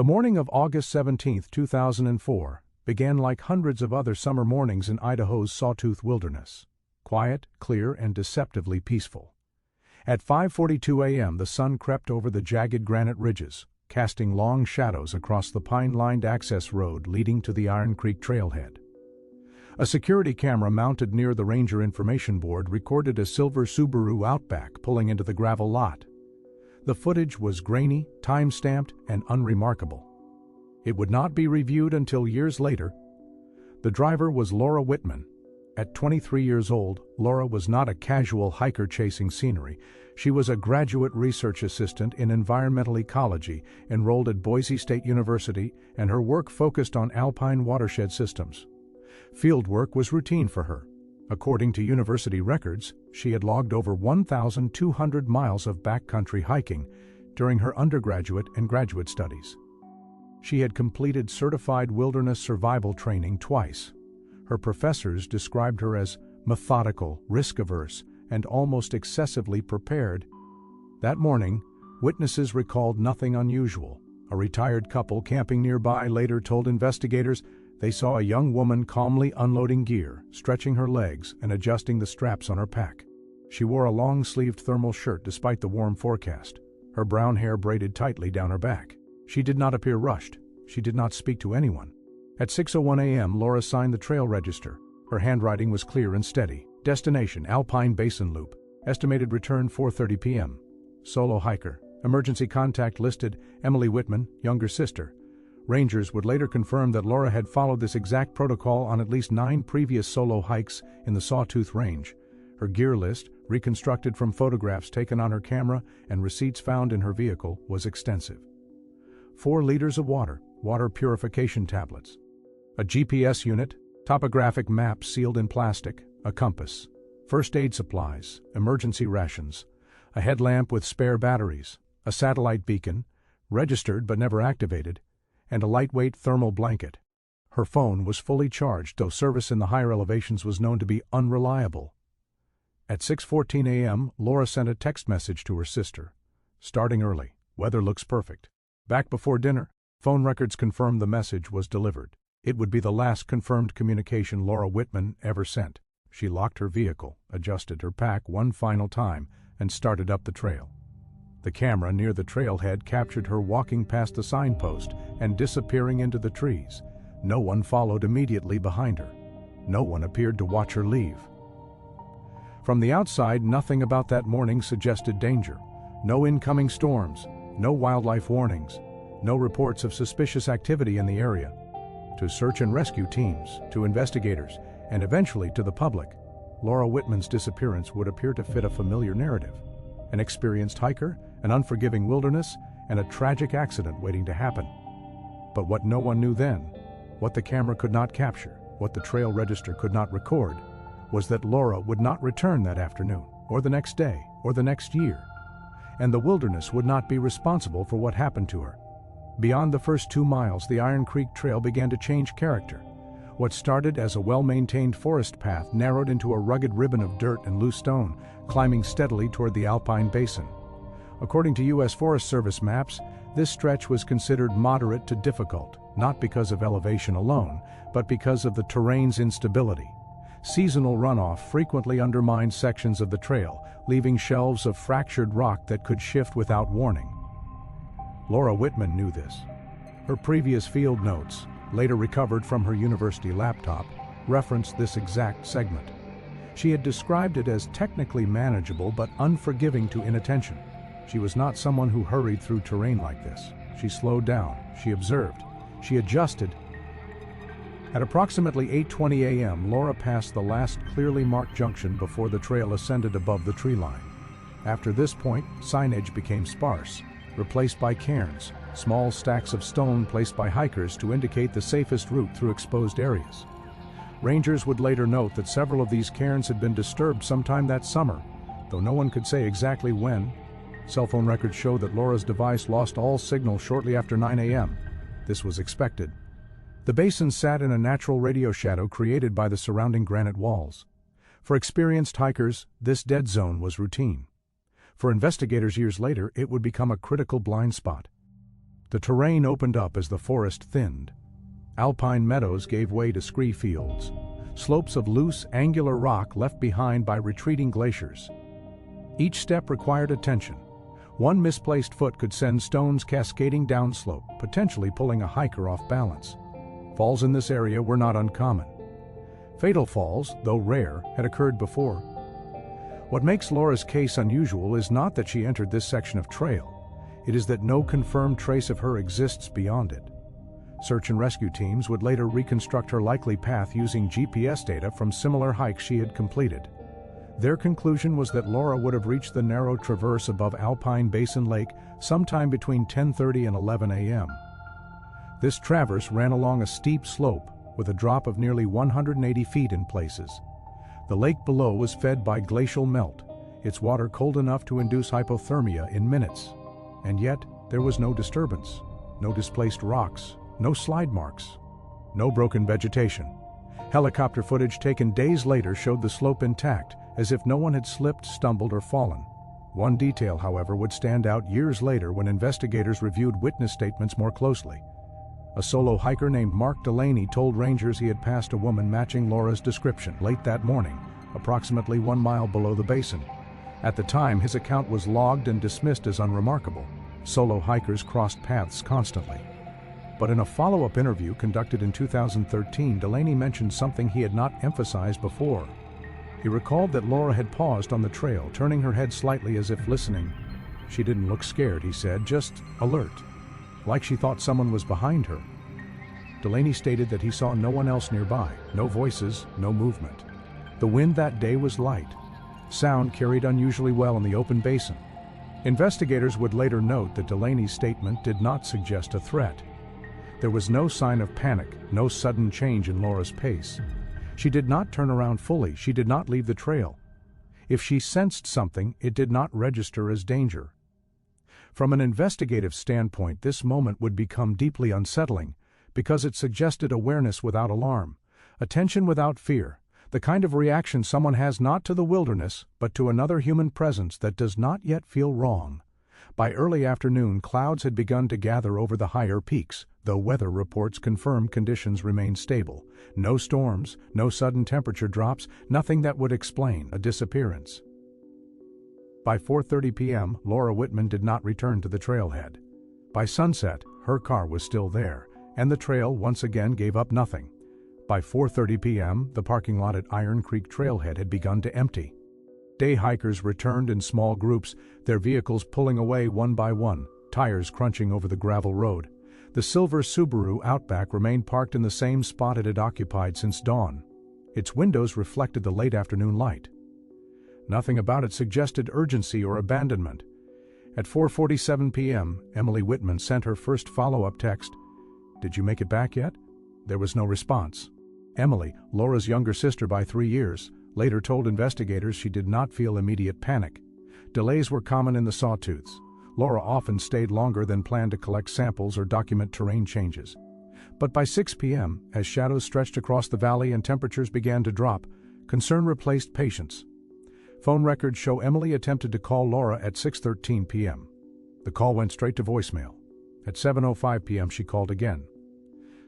The morning of August 17, 2004, began like hundreds of other summer mornings in Idaho's Sawtooth Wilderness. Quiet, clear, and deceptively peaceful. At 5:42 a.m. the sun crept over the jagged granite ridges, casting long shadows across the pine-lined access road leading to the Iron Creek trailhead. A security camera mounted near the Ranger information board recorded a silver Subaru Outback pulling into the gravel lot. The footage was grainy, time-stamped, and unremarkable. It would not be reviewed until years later. The driver was Laura Whitman. At 23 years old, Laura was not a casual hiker chasing scenery. She was a graduate research assistant in environmental ecology enrolled at Boise State University, and her work focused on alpine watershed systems. Field work was routine for her. According to university records, she had logged over 1,200 miles of backcountry hiking during her undergraduate and graduate studies. She had completed certified wilderness survival training twice. Her professors described her as methodical, risk-averse, and almost excessively prepared. That morning, witnesses recalled nothing unusual. A retired couple camping nearby later told investigators they saw a young woman calmly unloading gear, stretching her legs, and adjusting the straps on her pack. She wore a long-sleeved thermal shirt despite the warm forecast, her brown hair braided tightly down her back. She did not appear rushed. She did not speak to anyone. At 6:01 a.m., Laura signed the trail register. Her handwriting was clear and steady. Destination: Alpine Basin Loop. Estimated return: 4:30 p.m. Solo hiker. Emergency contact listed: Emily Whitman, younger sister. Rangers would later confirm that Laura had followed this exact protocol on at least 9 previous solo hikes in the Sawtooth Range. Her gear list, reconstructed from photographs taken on her camera and receipts found in her vehicle, was extensive. 4 liters of water purification tablets, a GPS unit, topographic map sealed in plastic, a compass, first aid supplies, emergency rations, a headlamp with spare batteries, a satellite beacon, registered but never activated, and a lightweight thermal blanket. Her phone was fully charged, though service in the higher elevations was known to be unreliable. At 6:14 a.m., Laura sent a text message to her sister. Starting early. Weather looks perfect. Back before dinner. Phone records confirmed the message was delivered. It would be the last confirmed communication Laura Whitman ever sent. She locked her vehicle, adjusted her pack one final time, and started up the trail. The camera near the trailhead captured her walking past the signpost and disappearing into the trees. No one followed immediately behind her. No one appeared to watch her leave. From the outside, nothing about that morning suggested danger. No incoming storms, no wildlife warnings, no reports of suspicious activity in the area. To search and rescue teams, to investigators, and eventually to the public, Laura Whitman's disappearance would appear to fit a familiar narrative. An experienced hiker, an unforgiving wilderness, and a tragic accident waiting to happen. But what no one knew then, what the camera could not capture, what the trail register could not record, was that Laura would not return that afternoon, or the next day, or the next year. And the wilderness would not be responsible for what happened to her. Beyond the first 2 miles, the Iron Creek Trail began to change character. What started as a well-maintained forest path narrowed into a rugged ribbon of dirt and loose stone, climbing steadily toward the Alpine Basin. According to U.S. Forest Service maps, this stretch was considered moderate to difficult, not because of elevation alone, but because of the terrain's instability. Seasonal runoff frequently undermined sections of the trail, leaving shelves of fractured rock that could shift without warning. Laura Whitman knew this. Her previous field notes, later recovered from her university laptop, referenced this exact segment. She had described it as technically manageable but unforgiving to inattention. She was not someone who hurried through terrain like this. She slowed down, she observed, she adjusted. At approximately 8:20 a.m., Laura passed the last clearly marked junction before the trail ascended above the tree line. After this point, signage became sparse, replaced by cairns, small stacks of stone placed by hikers to indicate the safest route through exposed areas. Rangers would later note that several of these cairns had been disturbed sometime that summer, though no one could say exactly when. Cell phone records show that Laura's device lost all signal shortly after 9 a.m. This was expected. The basin sat in a natural radio shadow created by the surrounding granite walls. For experienced hikers, this dead zone was routine. For investigators years later, it would become a critical blind spot. The terrain opened up as the forest thinned. Alpine meadows gave way to scree fields, slopes of loose, angular rock left behind by retreating glaciers. Each step required attention. One misplaced foot could send stones cascading downslope, potentially pulling a hiker off balance. Falls in this area were not uncommon. Fatal falls, though rare, had occurred before. What makes Laura's case unusual is not that she entered this section of trail. It is that no confirmed trace of her exists beyond it. Search and rescue teams would later reconstruct her likely path using GPS data from similar hikes she had completed. Their conclusion was that Laura would have reached the narrow traverse above Alpine Basin Lake sometime between 10:30 and 11 a.m. This traverse ran along a steep slope with a drop of nearly 180 feet in places. The lake below was fed by glacial melt, its water cold enough to induce hypothermia in minutes. And yet, there was no disturbance, no displaced rocks, no slide marks, no broken vegetation. Helicopter footage taken days later showed the slope intact, as if no one had slipped, stumbled, or fallen. One detail, however, would stand out years later when investigators reviewed witness statements more closely. A solo hiker named Mark Delaney told rangers he had passed a woman matching Laura's description late that morning, approximately 1 mile below the basin. At the time, his account was logged and dismissed as unremarkable. Solo hikers crossed paths constantly. But in a follow-up interview conducted in 2013, Delaney mentioned something he had not emphasized before. He recalled that Laura had paused on the trail, turning her head slightly as if listening. She didn't look scared, he said, just alert, like she thought someone was behind her. Delaney stated that he saw no one else nearby, no voices, no movement. The wind that day was light. Sound carried unusually well in the open basin. Investigators would later note that Delaney's statement did not suggest a threat. There was no sign of panic, no sudden change in Laura's pace. She did not turn around fully, she did not leave the trail. If she sensed something, it did not register as danger. From an investigative standpoint, this moment would become deeply unsettling, because it suggested awareness without alarm, attention without fear, the kind of reaction someone has not to the wilderness, but to another human presence that does not yet feel wrong. By early afternoon, clouds had begun to gather over the higher peaks, though weather reports confirmed conditions remained stable. No storms, no sudden temperature drops, nothing that would explain a disappearance. By 4:30 p.m., Laura Whitman did not return to the trailhead. By sunset, her car was still there, and the trail once again gave up nothing. By 4:30 p.m., the parking lot at Iron Creek Trailhead had begun to empty. Day hikers returned in small groups, their vehicles pulling away one by one, tires crunching over the gravel road. The silver Subaru Outback remained parked in the same spot it had occupied since dawn. Its windows reflected the late afternoon light. Nothing about it suggested urgency or abandonment. At 4:47 p.m., Emily Whitman sent her first follow-up text. "Did you make it back yet?" There was no response. Emily, Laura's younger sister by 3 years, later told investigators she did not feel immediate panic. Delays were common in the Sawtooths. Laura often stayed longer than planned to collect samples or document terrain changes. But by 6 p.m., as shadows stretched across the valley and temperatures began to drop, concern replaced patience. Phone records show Emily attempted to call Laura at 6:13 p.m. The call went straight to voicemail. At 7:05 p.m. she called again.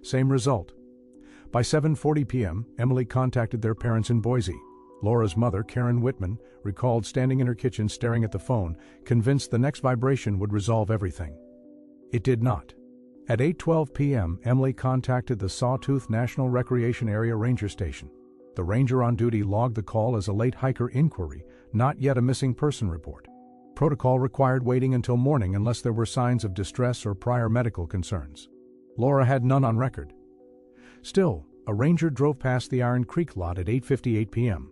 Same result. By 7:40 p.m., Emily contacted their parents in Boise. Laura's mother, Karen Whitman, recalled standing in her kitchen staring at the phone, convinced the next vibration would resolve everything. It did not. At 8:12 p.m., Emily contacted the Sawtooth National Recreation Area Ranger Station. The ranger on duty logged the call as a late hiker inquiry, not yet a missing person report. Protocol required waiting until morning unless there were signs of distress or prior medical concerns. Laura had none on record. Still, a ranger drove past the Iron Creek lot at 8:58 p.m.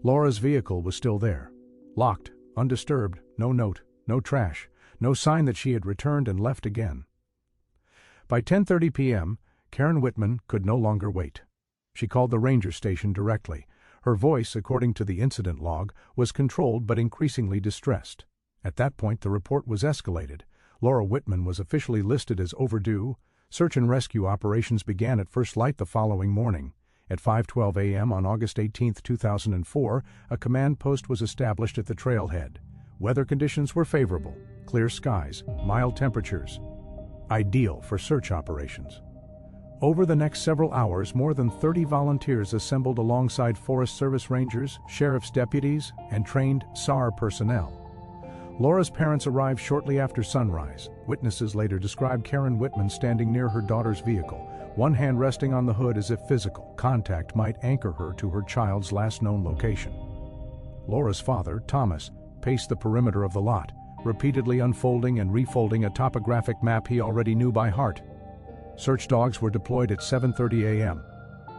Laura's vehicle was still there. Locked, undisturbed, no note, no trash, no sign that she had returned and left again. By 10:30 p.m., Karen Whitman could no longer wait. She called the ranger station directly. Her voice, according to the incident log, was controlled but increasingly distressed. At that point, the report was escalated. Laura Whitman was officially listed as overdue. Search and rescue operations began at first light the following morning. At 5:12 a.m. on August 18, 2004, a command post was established at the trailhead. Weather conditions were favorable: clear skies, mild temperatures. ideal for search operations. Over the next several hours, more than 30 volunteers assembled alongside Forest Service rangers, sheriff's deputies, and trained SAR personnel. Laura's parents arrived shortly after sunrise. Witnesses later described Karen Whitman standing near her daughter's vehicle, one hand resting on the hood as if physical contact might anchor her to her child's last known location. Laura's father, Thomas, paced the perimeter of the lot, repeatedly unfolding and refolding a topographic map he already knew by heart. Search dogs were deployed at 7:30 a.m.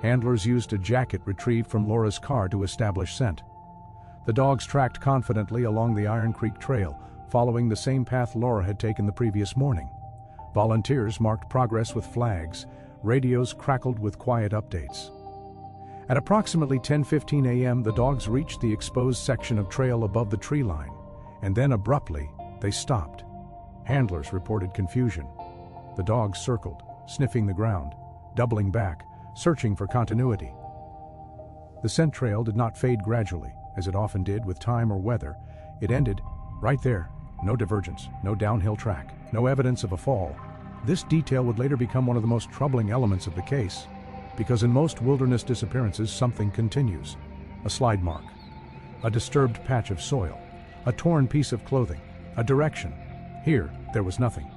Handlers used a jacket retrieved from Laura's car to establish scent. The dogs tracked confidently along the Iron Creek Trail, following the same path Laura had taken the previous morning. Volunteers marked progress with flags. Radios crackled with quiet updates. At approximately 10:15 a.m., the dogs reached the exposed section of trail above the tree line, and then abruptly, they stopped. Handlers reported confusion. The dogs circled, sniffing the ground, doubling back, searching for continuity. The scent trail did not fade gradually, as it often did with time or weather. It ended right there. No divergence, no downhill track, no evidence of a fall. This detail would later become one of the most troubling elements of the case, because in most wilderness disappearances something continues. A slide mark, a disturbed patch of soil, a torn piece of clothing, a direction. Here, there was nothing.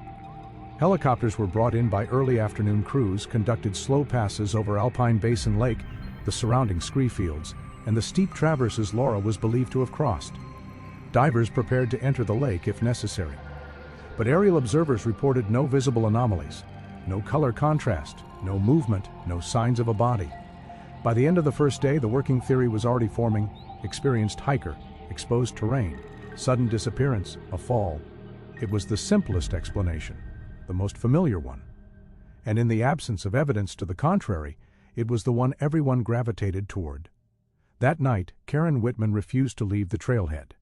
Helicopters were brought in by early afternoon crews, conducted slow passes over Alpine Basin Lake, the surrounding scree fields, and the steep traverses Laura was believed to have crossed. Divers prepared to enter the lake if necessary. But aerial observers reported no visible anomalies, no color contrast, no movement, no signs of a body. By the end of the first day, the working theory was already forming: experienced hiker, exposed terrain, sudden disappearance, a fall. It was the simplest explanation, the most familiar one. And in the absence of evidence to the contrary, it was the one everyone gravitated toward. That night, Karen Whitman refused to leave the trailhead.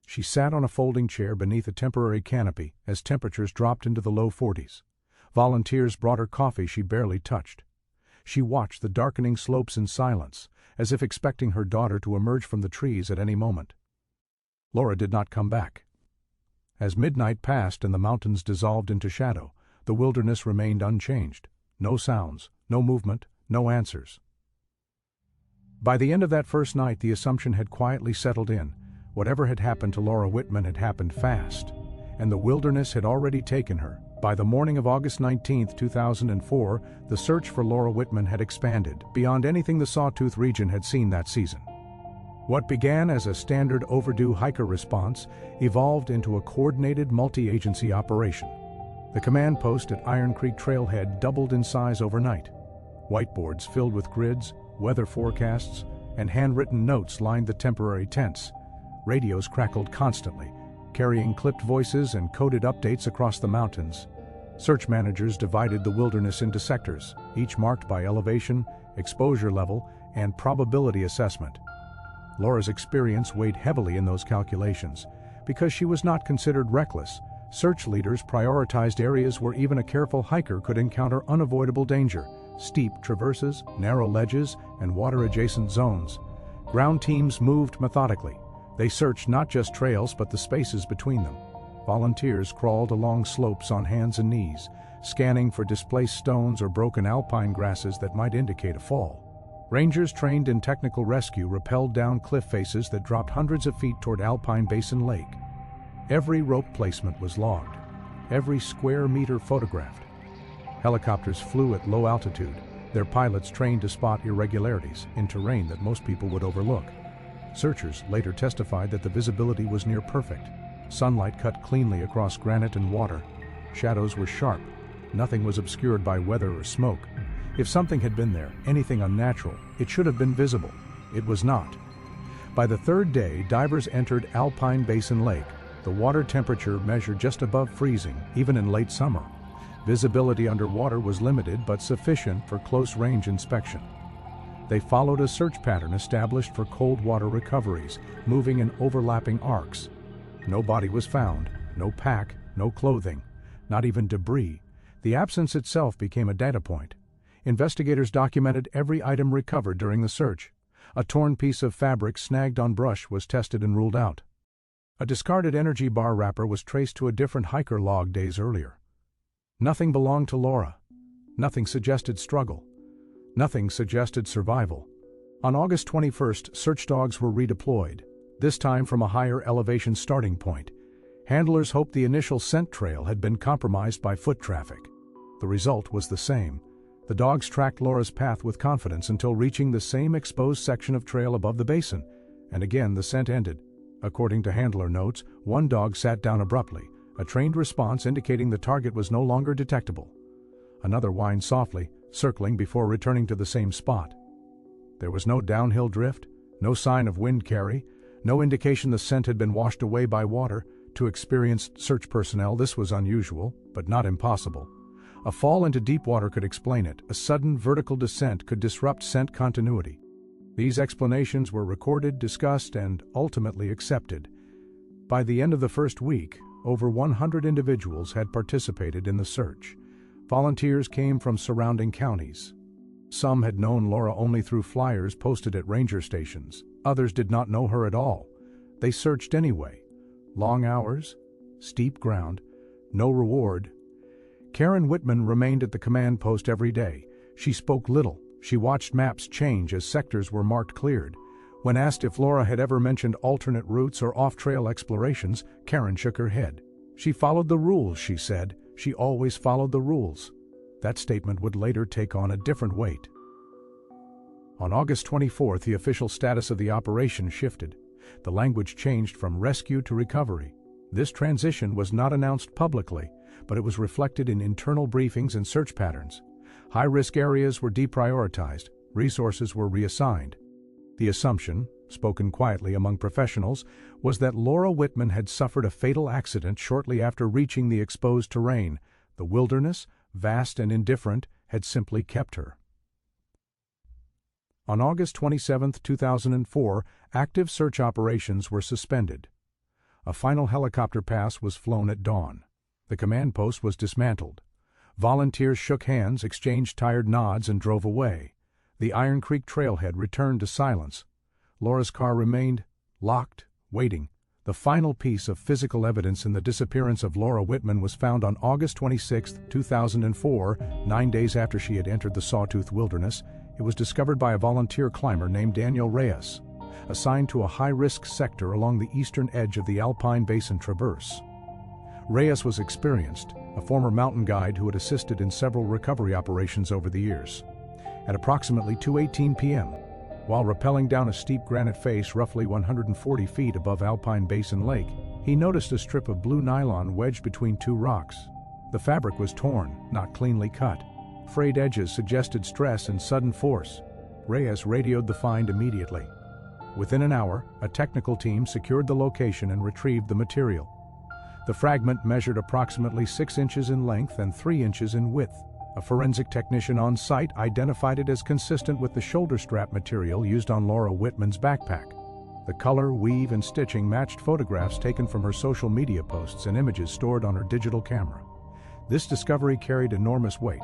She sat on a folding chair beneath a temporary canopy as temperatures dropped into the low 40s. Volunteers brought her coffee she barely touched. She watched the darkening slopes in silence, as if expecting her daughter to emerge from the trees at any moment. Laura did not come back. As midnight passed and the mountains dissolved into shadow, the wilderness remained unchanged. No sounds, no movement, no answers. By the end of that first night, the assumption had quietly settled in. Whatever had happened to Laura Whitman had happened fast, and the wilderness had already taken her. By the morning of August 19, 2004, the search for Laura Whitman had expanded beyond anything the Sawtooth region had seen that season. What began as a standard overdue hiker response evolved into a coordinated multi-agency operation. The command post at Iron Creek Trailhead doubled in size overnight. Whiteboards filled with grids, weather forecasts, and handwritten notes lined the temporary tents. Radios crackled constantly, carrying clipped voices and coded updates across the mountains. Search managers divided the wilderness into sectors, each marked by elevation, exposure level, and probability assessment. Laura's experience weighed heavily in those calculations. Because she was not considered reckless, search leaders prioritized areas where even a careful hiker could encounter unavoidable danger: steep traverses, narrow ledges, and water-adjacent zones. Ground teams moved methodically. They searched not just trails but the spaces between them. Volunteers crawled along slopes on hands and knees, scanning for displaced stones or broken alpine grasses that might indicate a fall. Rangers trained in technical rescue rappelled down cliff faces that dropped hundreds of feet toward Alpine Basin Lake. Every rope placement was logged, every square meter photographed. Helicopters flew at low altitude, their pilots trained to spot irregularities in terrain that most people would overlook. Searchers later testified that the visibility was near perfect. Sunlight cut cleanly across granite and water. Shadows were sharp. Nothing was obscured by weather or smoke. If something had been there, anything unnatural, it should have been visible. It was not. By the third day, divers entered Alpine Basin Lake. The water temperature measured just above freezing, even in late summer. Visibility underwater was limited but sufficient for close-range inspection. They followed a search pattern established for cold water recoveries, moving in overlapping arcs. No body was found, no pack, no clothing, not even debris. The absence itself became a data point. Investigators documented every item recovered during the search. A torn piece of fabric snagged on brush was tested and ruled out. A discarded energy bar wrapper was traced to a different hiker log days earlier. Nothing belonged to Laura. Nothing suggested struggle. Nothing suggested survival. On August 21st, search dogs were redeployed, this time from a higher elevation starting point. Handlers hoped the initial scent trail had been compromised by foot traffic. The result was the same. The dogs tracked Laura's path with confidence until reaching the same exposed section of trail above the basin, and again the scent ended. According to handler notes, one dog sat down abruptly, a trained response indicating the target was no longer detectable. Another whined softly, circling before returning to the same spot. There was no downhill drift, no sign of wind carry, no indication the scent had been washed away by water. To experienced search personnel, this was unusual, but not impossible. A fall into deep water could explain it. A sudden vertical descent could disrupt scent continuity. These explanations were recorded, discussed, and ultimately accepted. By the end of the first week, over 100 individuals had participated in the search. Volunteers came from surrounding counties. Some had known Laura only through flyers posted at ranger stations. Others did not know her at all. They searched anyway. Long hours, steep ground, no reward. Karen Whitman remained at the command post every day. She spoke little. She watched maps change as sectors were marked cleared. When asked if Laura had ever mentioned alternate routes or off-trail explorations, Karen shook her head. She followed the rules, she said. She always followed the rules. That statement would later take on a different weight. On August 24th, the official status of the operation shifted. The language changed from rescue to recovery. This transition was not announced publicly, but it was reflected in internal briefings and search patterns. High-risk areas were deprioritized, resources were reassigned. The assumption, spoken quietly among professionals, was that Laura Whitman had suffered a fatal accident shortly after reaching the exposed terrain. The wilderness, vast and indifferent, had simply kept her. On August 27, 2004, active search operations were suspended. A final helicopter pass was flown at dawn. The command post was dismantled. Volunteers shook hands, exchanged tired nods, and drove away. The Iron Creek trailhead returned to silence. Laura's car remained locked, waiting. The final piece of physical evidence in the disappearance of Laura Whitman was found on August 26, 2004, 9 days after she had entered the Sawtooth Wilderness. It was discovered by a volunteer climber named Daniel Reyes, assigned to a high-risk sector along the eastern edge of the Alpine Basin Traverse. Reyes was experienced, a former mountain guide who had assisted in several recovery operations over the years. At approximately 2:18 p.m., while rappelling down a steep granite face roughly 140 feet above Alpine Basin Lake, he noticed a strip of blue nylon wedged between two rocks. The fabric was torn, not cleanly cut. Frayed edges suggested stress and sudden force. Reyes radioed the find immediately. Within an hour, a technical team secured the location and retrieved the material. The fragment measured approximately 6 inches in length and 3 inches in width. A forensic technician on site identified it as consistent with the shoulder strap material used on Laura Whitman's backpack. The color, weave, and stitching matched photographs taken from her social media posts and images stored on her digital camera. This discovery carried enormous weight.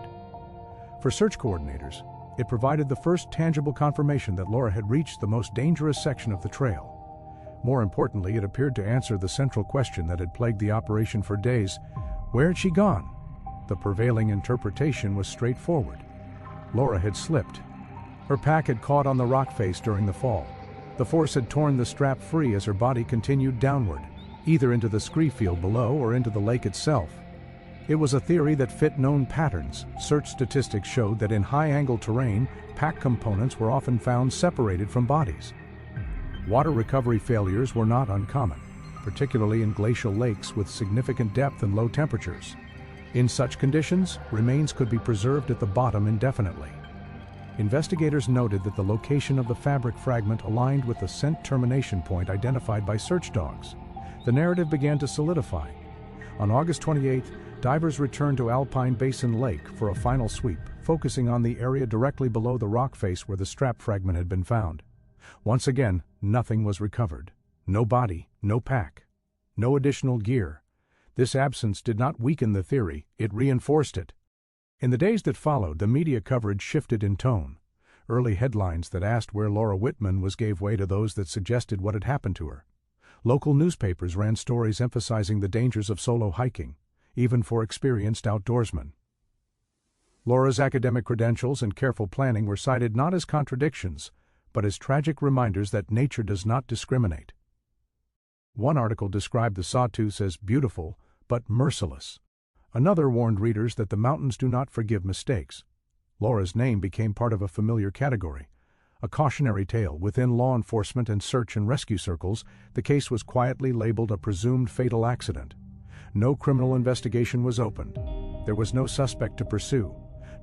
For search coordinators, it provided the first tangible confirmation that Laura had reached the most dangerous section of the trail. More importantly, it appeared to answer the central question that had plagued the operation for days: where had she gone? The prevailing interpretation was straightforward. Laura had slipped. Her pack had caught on the rock face during the fall. The force had torn the strap free as her body continued downward, either into the scree field below or into the lake itself. It was a theory that fit known patterns. Search statistics showed that in high-angle terrain, pack components were often found separated from bodies. Water recovery failures were not uncommon, particularly in glacial lakes with significant depth and low temperatures. In such conditions, remains could be preserved at the bottom indefinitely. Investigators noted that the location of the fabric fragment aligned with the scent termination point identified by search dogs. The narrative began to solidify. On August 28th, divers returned to Alpine Basin Lake for a final sweep, focusing on the area directly below the rock face where the strap fragment had been found. Once again, nothing was recovered. No body, no pack, no additional gear. This absence did not weaken the theory, it reinforced it. In the days that followed, the media coverage shifted in tone. Early headlines that asked where Laura Whitman was gave way to those that suggested what had happened to her. Local newspapers ran stories emphasizing the dangers of solo hiking. even for experienced outdoorsmen. Laura's academic credentials and careful planning were cited not as contradictions, but as tragic reminders that nature does not discriminate. One article described the sawtooths as beautiful, but merciless. Another warned readers that the mountains do not forgive mistakes. Laura's name became part of a familiar category, a cautionary tale within law enforcement and search and rescue circles. The case was quietly labeled a presumed fatal accident. No criminal investigation was opened. There was no suspect to pursue,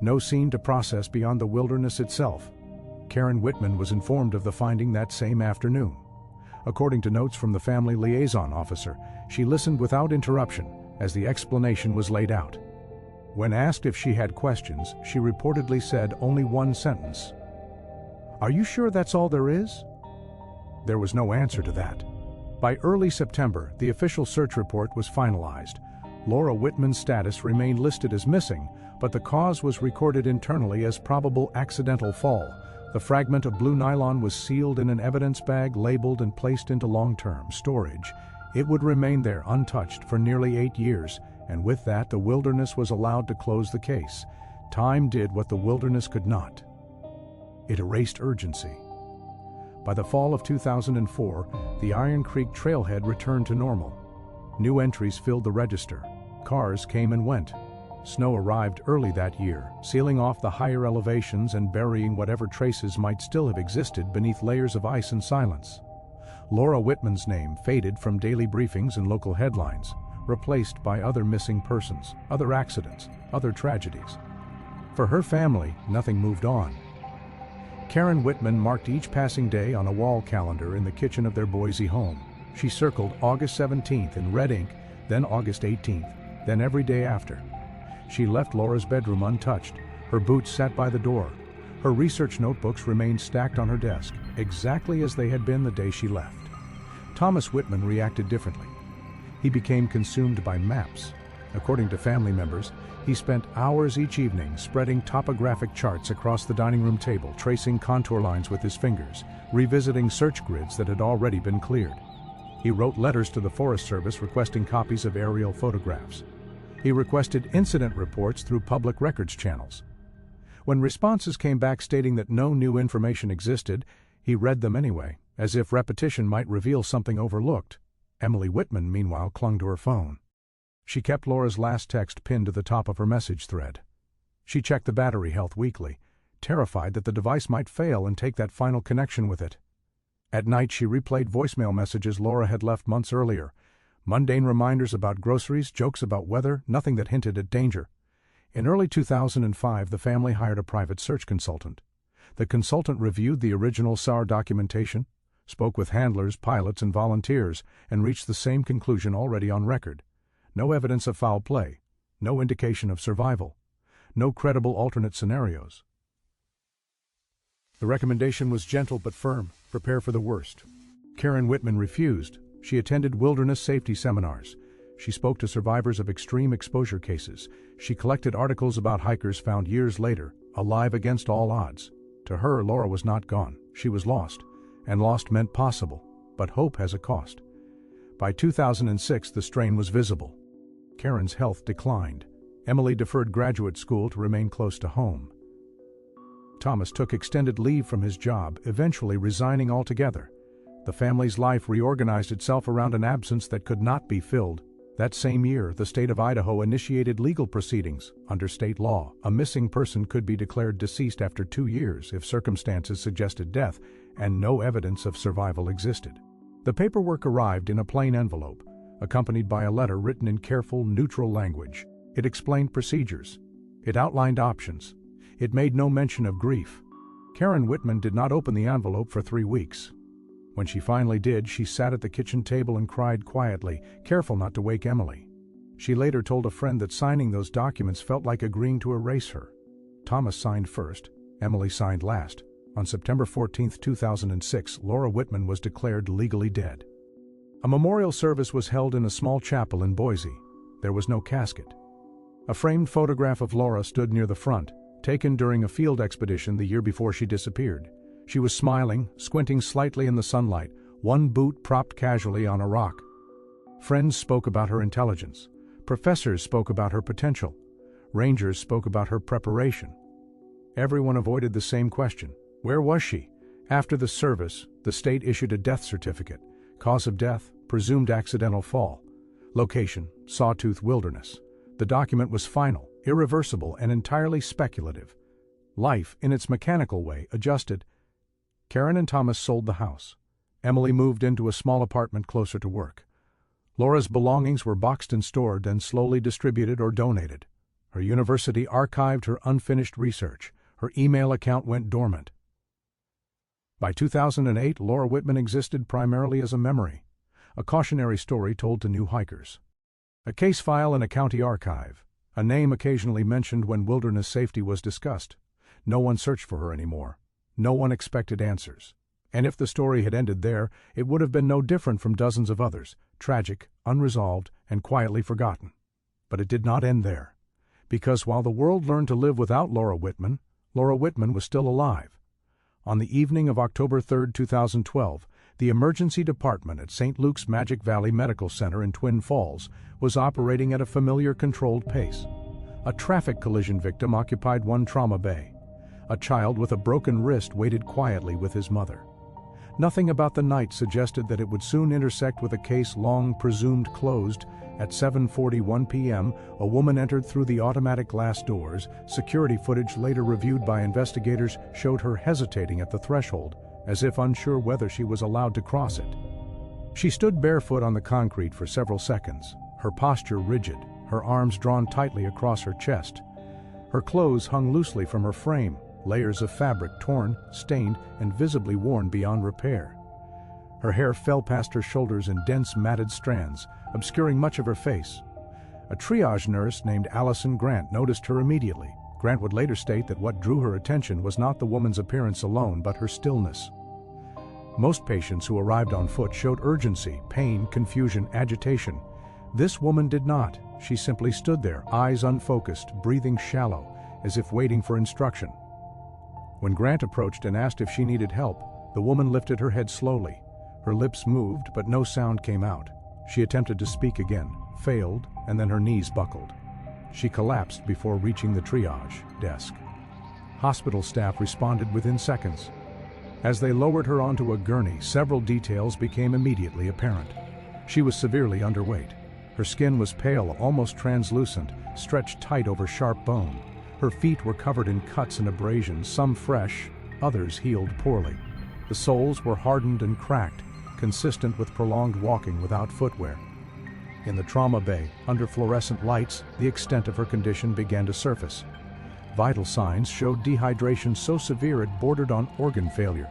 no scene to process beyond the wilderness itself. Karen Whitman was informed of the finding that same afternoon. According to notes from the family liaison officer, she listened without interruption as the explanation was laid out. When asked if she had questions, she reportedly said only one sentence: "Are you sure that's all there is?" There was no answer to that. By early September, the official search report was finalized. Laura Whitman's status remained listed as missing, but the cause was recorded internally as probable accidental fall. The fragment of blue nylon was sealed in an evidence bag, labeled and placed into long-term storage. It would remain there untouched for nearly 8 years, and with that the wilderness was allowed to close the case. Time did what the wilderness could not. It erased urgency. By the fall of 2004, the Iron Creek trailhead returned to normal. New entries filled the register. Cars came and went. Snow arrived early that year, sealing off the higher elevations and burying whatever traces might still have existed beneath layers of ice and silence. Laura Whitman's name faded from daily briefings and local headlines, replaced by other missing persons, other accidents, other tragedies. For her family, nothing moved on. Karen Whitman marked each passing day on a wall calendar in the kitchen of their Boise home. She circled August 17th in red ink, then August 18th, then every day after. She left Laura's bedroom untouched. Her boots sat by the door. Her research notebooks remained stacked on her desk, exactly as they had been the day she left. Thomas Whitman reacted differently. He became consumed by maps. According to family members, he spent hours each evening spreading topographic charts across the dining room table, tracing contour lines with his fingers, revisiting search grids that had already been cleared. He wrote letters to the Forest Service requesting copies of aerial photographs. He requested incident reports through public records channels. When responses came back stating that no new information existed, he read them anyway, as if repetition might reveal something overlooked. Emily Whitman, meanwhile, clung to her phone. She kept Laura's last text pinned to the top of her message thread. She checked the battery health weekly, terrified that the device might fail and take that final connection with it. At night, she replayed voicemail messages Laura had left months earlier. Mundane reminders about groceries, jokes about weather, nothing that hinted at danger. In early 2005, the family hired a private search consultant. The consultant reviewed the original SAR documentation, spoke with handlers, pilots, and volunteers, and reached the same conclusion already on record. No evidence of foul play, no indication of survival, no credible alternate scenarios. The recommendation was gentle but firm: prepare for the worst. Karen Whitman refused. She attended wilderness safety seminars. She spoke to survivors of extreme exposure cases. She collected articles about hikers found years later, alive against all odds. To her, Laura was not gone. She was lost. And lost meant possible. But hope has a cost. By 2006, the strain was visible. Karen's health declined. Emily deferred graduate school to remain close to home. Thomas took extended leave from his job, eventually resigning altogether. The family's life reorganized itself around an absence that could not be filled. That same year, the state of Idaho initiated legal proceedings. Under state law, a missing person could be declared deceased after 2 years if circumstances suggested death and no evidence of survival existed. The paperwork arrived in a plain envelope, accompanied by a letter written in careful, neutral language. It explained procedures. It outlined options. It made no mention of grief. Karen Whitman did not open the envelope for 3 weeks. When she finally did, she sat at the kitchen table and cried quietly, careful not to wake Emily. She later told a friend that signing those documents felt like agreeing to erase her. Thomas signed first. Emily signed last. On September 14, 2006, Laura Whitman was declared legally dead. A memorial service was held in a small chapel in Boise. There was no casket. A framed photograph of Laura stood near the front, taken during a field expedition the year before she disappeared. She was smiling, squinting slightly in the sunlight, one boot propped casually on a rock. Friends spoke about her intelligence, Professors spoke about her potential. Rangers spoke about her preparation. Everyone avoided the same question. Where was she? After the service, the state issued a death certificate. Cause of death, presumed accidental fall. Location, Sawtooth Wilderness. The document was final, irreversible, and entirely speculative. Life, in its mechanical way, adjusted. Karen and Thomas sold the house. Emily moved into a small apartment closer to work. Laura's belongings were boxed and stored, then slowly distributed or donated. Her university archived her unfinished research. Her email account went dormant. By 2008, Laura Whitman existed primarily as a memory, a cautionary story told to new hikers. A case file in a county archive, a name occasionally mentioned when wilderness safety was discussed. No one searched for her anymore. No one expected answers. And if the story had ended there, it would have been no different from dozens of others, tragic, unresolved, and quietly forgotten. But it did not end there. Because while the world learned to live without Laura Whitman was still alive. On the evening of October 3, 2012, the emergency department at St. Luke's Magic Valley Medical Center in Twin Falls was operating at a familiar controlled pace. A traffic collision victim occupied one trauma bay. A child with a broken wrist waited quietly with his mother. Nothing about the night suggested that it would soon intersect with a case long presumed closed. At 7:41 p.m., a woman entered through the automatic glass doors. Security footage later reviewed by investigators showed her hesitating at the threshold, as if unsure whether she was allowed to cross it. She stood barefoot on the concrete for several seconds, her posture rigid, her arms drawn tightly across her chest. Her clothes hung loosely from her frame, layers of fabric torn, stained, and visibly worn beyond repair. Her hair fell past her shoulders in dense matted strands, obscuring much of her face. A triage nurse named Allison Grant noticed her immediately. Grant would later state that what drew her attention was not the woman's appearance alone, but her stillness. Most patients who arrived on foot showed urgency, pain, confusion, agitation. This woman did not. She simply stood there, eyes unfocused, breathing shallow, as if waiting for instruction. When Grant approached and asked if she needed help, the woman lifted her head slowly. Her lips moved, but no sound came out. She attempted to speak again, failed, and then her knees buckled. She collapsed before reaching the triage desk. Hospital staff responded within seconds. As they lowered her onto a gurney, several details became immediately apparent. She was severely underweight. Her skin was pale, almost translucent, stretched tight over sharp bone. Her feet were covered in cuts and abrasions, some fresh, others healed poorly. The soles were hardened and cracked, consistent with prolonged walking without footwear. In the trauma bay, under fluorescent lights, the extent of her condition began to surface. Vital signs showed dehydration so severe it bordered on organ failure.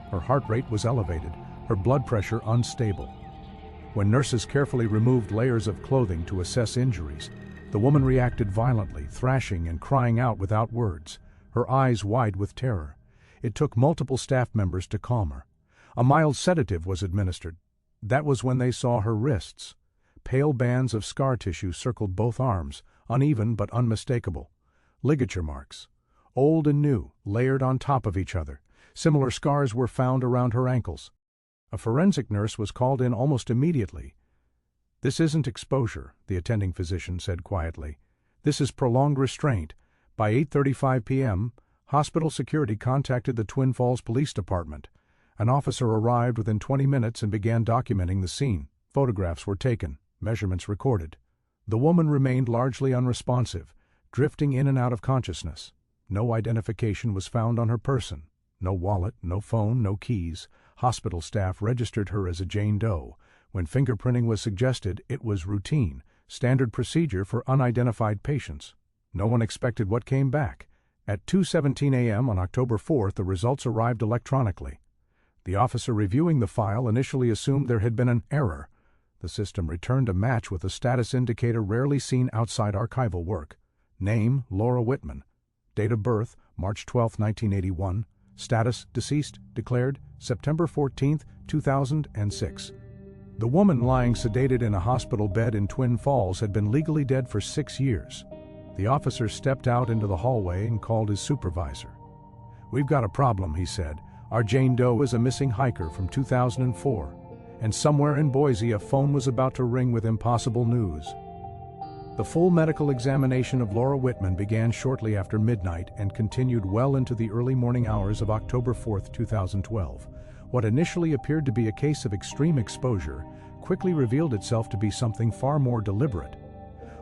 Her heart rate was elevated, her blood pressure unstable. When nurses carefully removed layers of clothing to assess injuries, the woman reacted violently, thrashing and crying out without words, her eyes wide with terror. It took multiple staff members to calm her. A mild sedative was administered. That was when they saw her wrists. Pale bands of scar tissue circled both arms, uneven but unmistakable. Ligature marks, old and new, layered on top of each other. Similar scars were found around her ankles. A forensic nurse was called in almost immediately. "This isn't exposure," the attending physician said quietly. "This is prolonged restraint." By 8:35 p.m., hospital security contacted the Twin Falls Police Department. An officer arrived within 20 minutes and began documenting the scene. Photographs were taken, measurements recorded. The woman remained largely unresponsive, drifting in and out of consciousness. No identification was found on her person. No wallet, no phone, no keys. Hospital staff registered her as a Jane Doe. When fingerprinting was suggested, it was routine, standard procedure for unidentified patients. No one expected what came back. At 2:17 a.m. on October 4th, the results arrived electronically. The officer reviewing the file initially assumed there had been an error. The system returned a match with a status indicator rarely seen outside archival work. Name, Laura Whitman. Date of birth, March 12, 1981. Status, deceased, declared, September 14, 2006. The woman lying sedated in a hospital bed in Twin Falls had been legally dead for 6 years. The officer stepped out into the hallway and called his supervisor. "We've got a problem," he said. "Our Jane Doe is a missing hiker from 2004, and somewhere in Boise a phone was about to ring with impossible news." The full medical examination of Laura Whitman began shortly after midnight and continued well into the early morning hours of October 4, 2012. What initially appeared to be a case of extreme exposure quickly revealed itself to be something far more deliberate.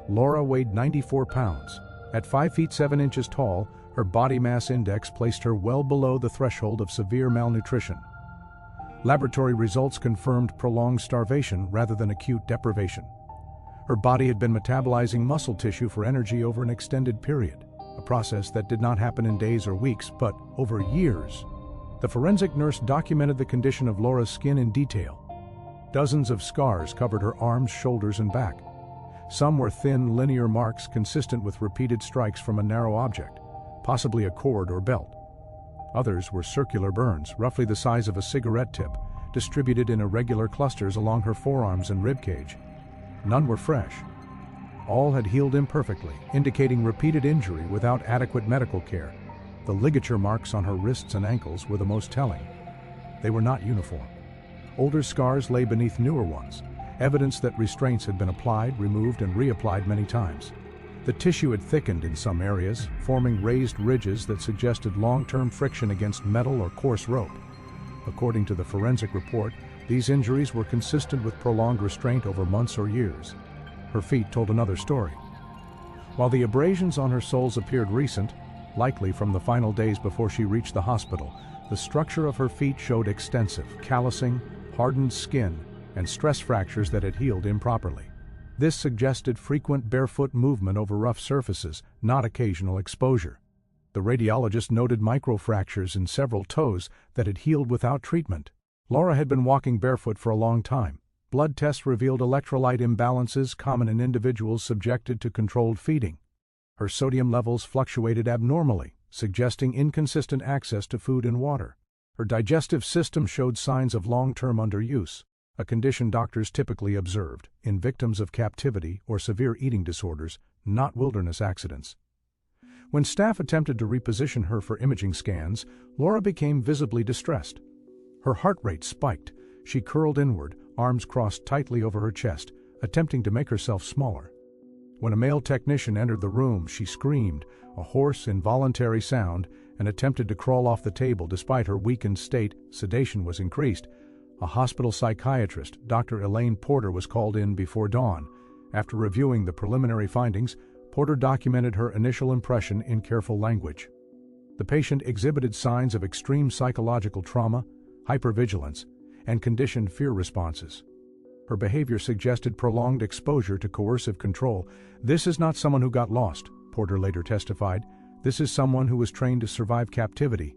Laura weighed 94 pounds. At 5 feet 7 inches tall, her body mass index placed her well below the threshold of severe malnutrition. Laboratory results confirmed prolonged starvation rather than acute deprivation. Her body had been metabolizing muscle tissue for energy over an extended period, a process that did not happen in days or weeks, but over years. The forensic nurse documented the condition of Laura's skin in detail. Dozens of scars covered her arms, shoulders, and back. Some were thin, linear marks consistent with repeated strikes from a narrow object, possibly a cord or belt. Others were circular burns, roughly the size of a cigarette tip, distributed in irregular clusters along her forearms and ribcage. None were fresh. All had healed imperfectly, indicating repeated injury without adequate medical care. The ligature marks on her wrists and ankles were the most telling. They were not uniform. Older scars lay beneath newer ones, evidence that restraints had been applied, removed, and reapplied many times. The tissue had thickened in some areas, forming raised ridges that suggested long-term friction against metal or coarse rope. According to the forensic report, these injuries were consistent with prolonged restraint over months or years. Her feet told another story. While the abrasions on her soles appeared recent, likely from the final days before she reached the hospital, the structure of her feet showed extensive callousing, hardened skin, and stress fractures that had healed improperly. This suggested frequent barefoot movement over rough surfaces, not occasional exposure. The radiologist noted microfractures in several toes that had healed without treatment. Laura had been walking barefoot for a long time. Blood tests revealed electrolyte imbalances common in individuals subjected to controlled feeding. Her sodium levels fluctuated abnormally, suggesting inconsistent access to food and water. Her digestive system showed signs of long-term underuse, a condition doctors typically observed in victims of captivity or severe eating disorders, not wilderness accidents. When staff attempted to reposition her for imaging scans, Laura became visibly distressed. Her heart rate spiked. She curled inward, arms crossed tightly over her chest, attempting to make herself smaller. When a male technician entered the room, she screamed, a hoarse, involuntary sound, and attempted to crawl off the table despite her weakened state. Sedation was increased. A hospital psychiatrist, Dr. Elaine Porter, was called in before dawn. After reviewing the preliminary findings, Porter documented her initial impression in careful language. The patient exhibited signs of extreme psychological trauma, hypervigilance, and conditioned fear responses. Her behavior suggested prolonged exposure to coercive control. "This is not someone who got lost," Porter later testified. "This is someone who was trained to survive captivity."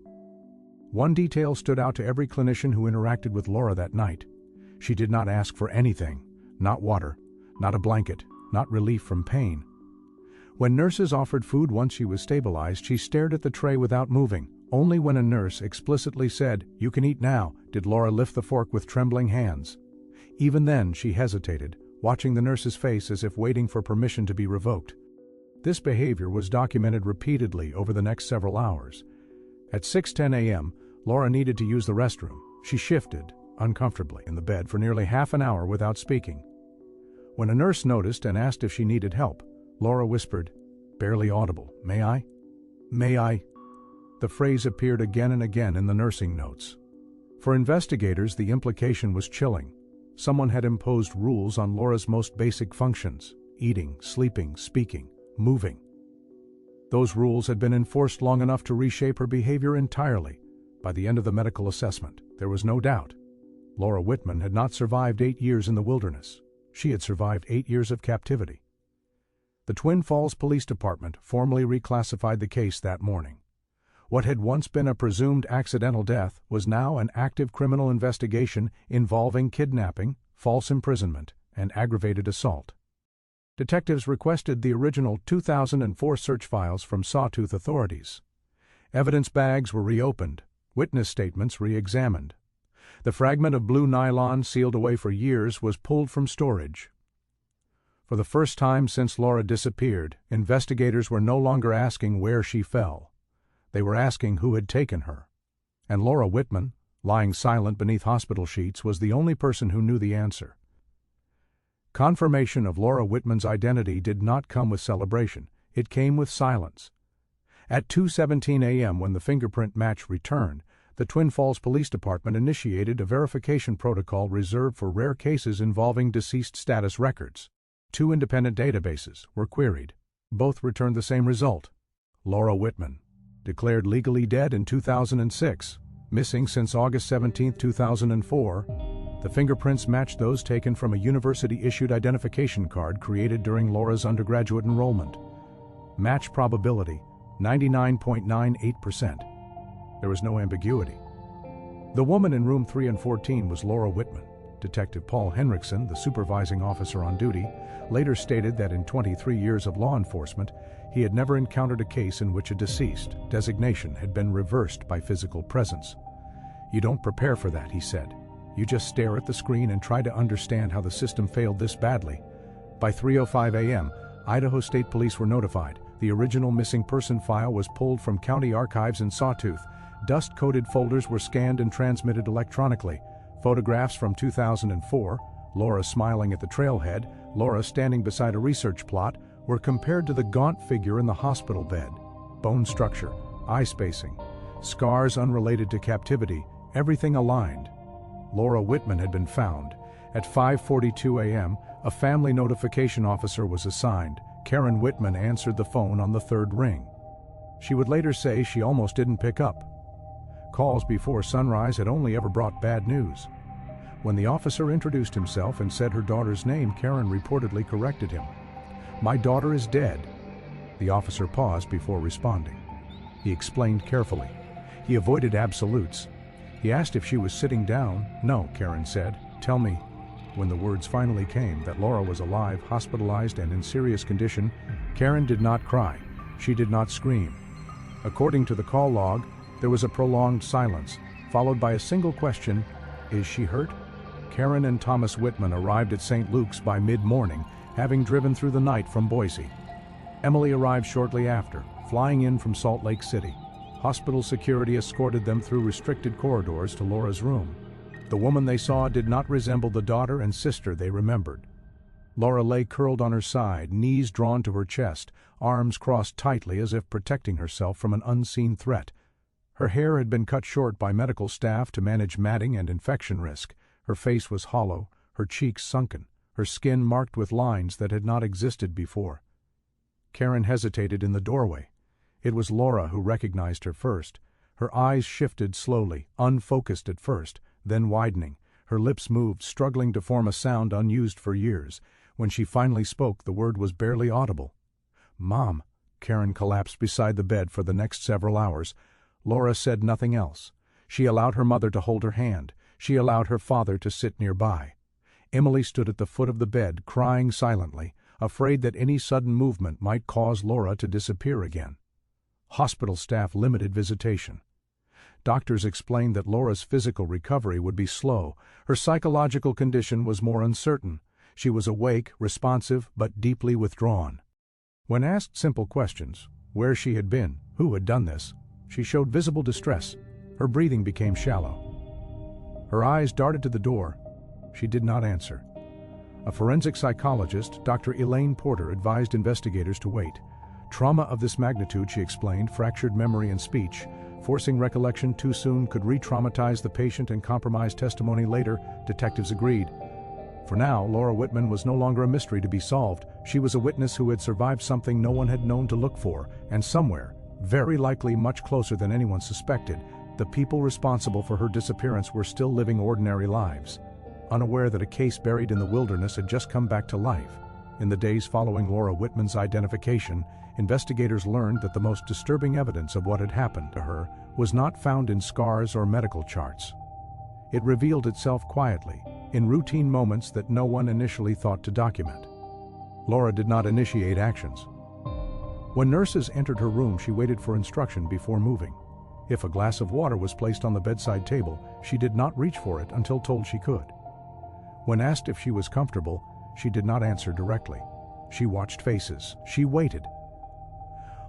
One detail stood out to every clinician who interacted with Laura that night. She did not ask for anything, not water, not a blanket, not relief from pain. When nurses offered food once she was stabilized, she stared at the tray without moving. Only when a nurse explicitly said, "You can eat now," did Laura lift the fork with trembling hands. Even then, she hesitated, watching the nurse's face as if waiting for permission to be revoked. This behavior was documented repeatedly over the next several hours. At 6:10 a.m., Laura needed to use the restroom. She shifted, uncomfortably, in the bed for nearly half an hour without speaking. When a nurse noticed and asked if she needed help, Laura whispered, barely audible, "May I? May I?" The phrase appeared again and again in the nursing notes. For investigators, the implication was chilling. Someone had imposed rules on Laura's most basic functions: eating, sleeping, speaking, moving. Those rules had been enforced long enough to reshape her behavior entirely. By the end of the medical assessment, there was no doubt. Laura Whitman had not survived 8 years in the wilderness. She had survived 8 years of captivity. The Twin Falls Police Department formally reclassified the case that morning. What had once been a presumed accidental death was now an active criminal investigation involving kidnapping, false imprisonment, and aggravated assault. Detectives requested the original 2004 search files from Sawtooth authorities. Evidence bags were reopened, witness statements re-examined. The fragment of blue nylon sealed away for years was pulled from storage. For the first time since Laura disappeared, investigators were no longer asking where she fell. They were asking who had taken her. And Laura Whitman, lying silent beneath hospital sheets, was the only person who knew the answer. Confirmation of Laura Whitman's identity did not come with celebration, it came with silence. At 2:17 a.m. when the fingerprint match returned, the Twin Falls Police Department initiated a verification protocol reserved for rare cases involving deceased status records. 2 independent databases were queried. Both returned the same result. Laura Whitman, declared legally dead in 2006, missing since August 17, 2004. The fingerprints matched those taken from a university-issued identification card created during Laura's undergraduate enrollment. Match probability, 99.98%. There was no ambiguity. The woman in room 3 and 14 was Laura Whitman. Detective Paul Henriksen, the supervising officer on duty, later stated that in 23 years of law enforcement, he had never encountered a case in which a deceased designation had been reversed by physical presence. "You don't prepare for that," he said. "You just stare at the screen and try to understand how the system failed this badly." By 3:05 a.m., Idaho State Police were notified. The original missing person file was pulled from county archives in Sawtooth. Dust-coated folders were scanned and transmitted electronically. Photographs from 2004, Laura smiling at the trailhead, Laura standing beside a research plot, were compared to the gaunt figure in the hospital bed. Bone structure, eye spacing, scars unrelated to captivity, everything aligned. Laura Whitman had been found. At 5:42 a.m., a family notification officer was assigned. Karen Whitman answered the phone on the 3rd ring. She would later say she almost didn't pick up. Calls before sunrise had only ever brought bad news. When the officer introduced himself and said her daughter's name, Karen reportedly corrected him. "My daughter is dead." The officer paused before responding. He explained carefully. He avoided absolutes. He asked if she was sitting down. "No," Karen said. "Tell me." When the words finally came that Laura was alive, hospitalized, and in serious condition, Karen did not cry. She did not scream. According to the call log, there was a prolonged silence, followed by a single question, "Is she hurt?" Karen and Thomas Whitman arrived at St. Luke's by mid-morning, having driven through the night from Boise. Emily arrived shortly after, flying in from Salt Lake City. Hospital security escorted them through restricted corridors to Laura's room. The woman they saw did not resemble the daughter and sister they remembered. Laura lay curled on her side, knees drawn to her chest, arms crossed tightly as if protecting herself from an unseen threat. Her hair had been cut short by medical staff to manage matting and infection risk. Her face was hollow, her cheeks sunken, her skin marked with lines that had not existed before. Karen hesitated in the doorway. It was Laura who recognized her first. Her eyes shifted slowly, unfocused at first, then widening. Her lips moved, struggling to form a sound unused for years. When she finally spoke, the word was barely audible. "Mom." Karen collapsed beside the bed for the next several hours. Laura said nothing else. She allowed her mother to hold her hand. She allowed her father to sit nearby. Emily stood at the foot of the bed, crying silently, afraid that any sudden movement might cause Laura to disappear again. Hospital staff limited visitation. Doctors explained that Laura's physical recovery would be slow. Her psychological condition was more uncertain. She was awake, responsive, but deeply withdrawn. When asked simple questions, where she had been, who had done this, she showed visible distress. Her breathing became shallow. Her eyes darted to the door. She did not answer. A forensic psychologist, Dr. Elaine Porter, advised investigators to wait. Trauma of this magnitude, she explained, fractured memory and speech. Forcing recollection too soon could re-traumatize the patient and compromise testimony later, detectives agreed. For now, Laura Whitman was no longer a mystery to be solved. She was a witness who had survived something no one had known to look for, and somewhere, very likely much closer than anyone suspected, the people responsible for her disappearance were still living ordinary lives, unaware that a case buried in the wilderness had just come back to life. In the days following Laura Whitman's identification, investigators learned that the most disturbing evidence of what had happened to her was not found in scars or medical charts. It revealed itself quietly, in routine moments that no one initially thought to document. Laura did not initiate actions. When nurses entered her room, she waited for instruction before moving. If a glass of water was placed on the bedside table, she did not reach for it until told she could. When asked if she was comfortable, she did not answer directly. She watched faces. She waited.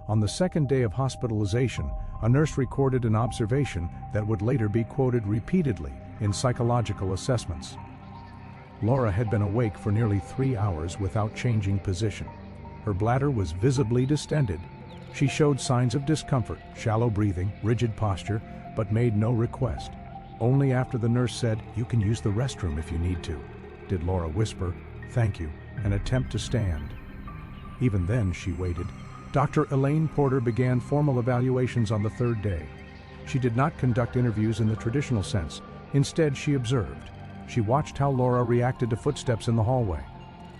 On the second day of hospitalization, a nurse recorded an observation that would later be quoted repeatedly in psychological assessments. Laura had been awake for nearly 3 hours without changing position. Her bladder was visibly distended. She showed signs of discomfort, shallow breathing, rigid posture, but made no request. Only after the nurse said, "You can use the restroom if you need to," did Laura whisper, "Thank you," and attempt to stand. Even then, she waited. Dr. Elaine Porter began formal evaluations on the 3rd day. She did not conduct interviews in the traditional sense. Instead, she observed. She watched how Laura reacted to footsteps in the hallway.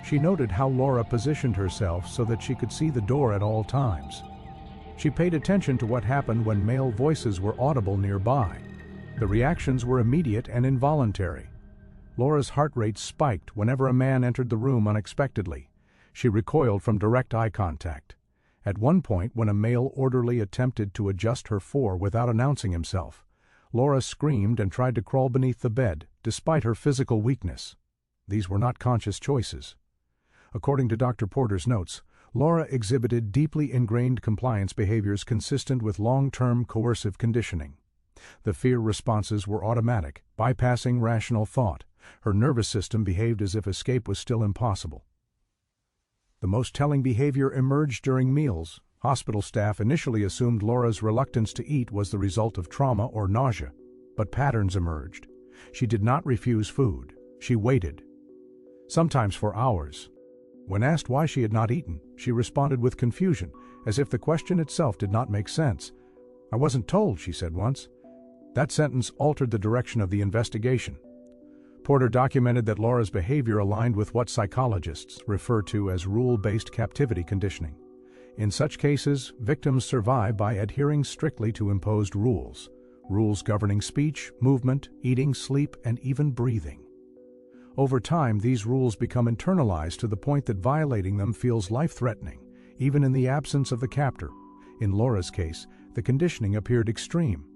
She noted how Laura positioned herself so that she could see the door at all times. She paid attention to what happened when male voices were audible nearby. The reactions were immediate and involuntary. Laura's heart rate spiked whenever a man entered the room unexpectedly. She recoiled from direct eye contact. At one point, when a male orderly attempted to adjust her fore without announcing himself, Laura screamed and tried to crawl beneath the bed, despite her physical weakness. These were not conscious choices. According to Dr. Porter's notes, Laura exhibited deeply ingrained compliance behaviors consistent with long-term coercive conditioning. The fear responses were automatic, bypassing rational thought. Her nervous system behaved as if escape was still impossible. The most telling behavior emerged during meals. Hospital staff initially assumed Laura's reluctance to eat was the result of trauma or nausea, but patterns emerged. She did not refuse food. She waited, sometimes for hours. When asked why she had not eaten, she responded with confusion, as if the question itself did not make sense. "I wasn't told," she said once. That sentence altered the direction of the investigation. Porter documented that Laura's behavior aligned with what psychologists refer to as rule-based captivity conditioning. In such cases, victims survive by adhering strictly to imposed rules governing speech, movement, eating, sleep, and even breathing. Over time, these rules become internalized to the point that violating them feels life-threatening, even in the absence of the captor. In Laura's case, the conditioning appeared extreme.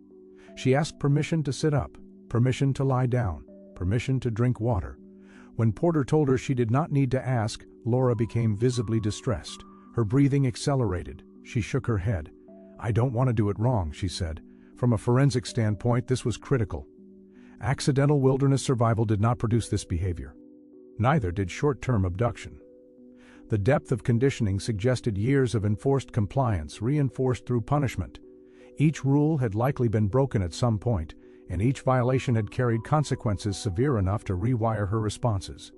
She asked permission to sit up, permission to lie down, permission to drink water. When Porter told her she did not need to ask, Laura became visibly distressed. Her breathing accelerated. She shook her head. "I don't want to do it wrong," she said. From a forensic standpoint, this was critical. Accidental wilderness survival did not produce this behavior. Neither did short-term abduction. The depth of conditioning suggested years of enforced compliance, reinforced through punishment. Each rule had likely been broken at some point, and each violation had carried consequences severe enough to rewire her responses.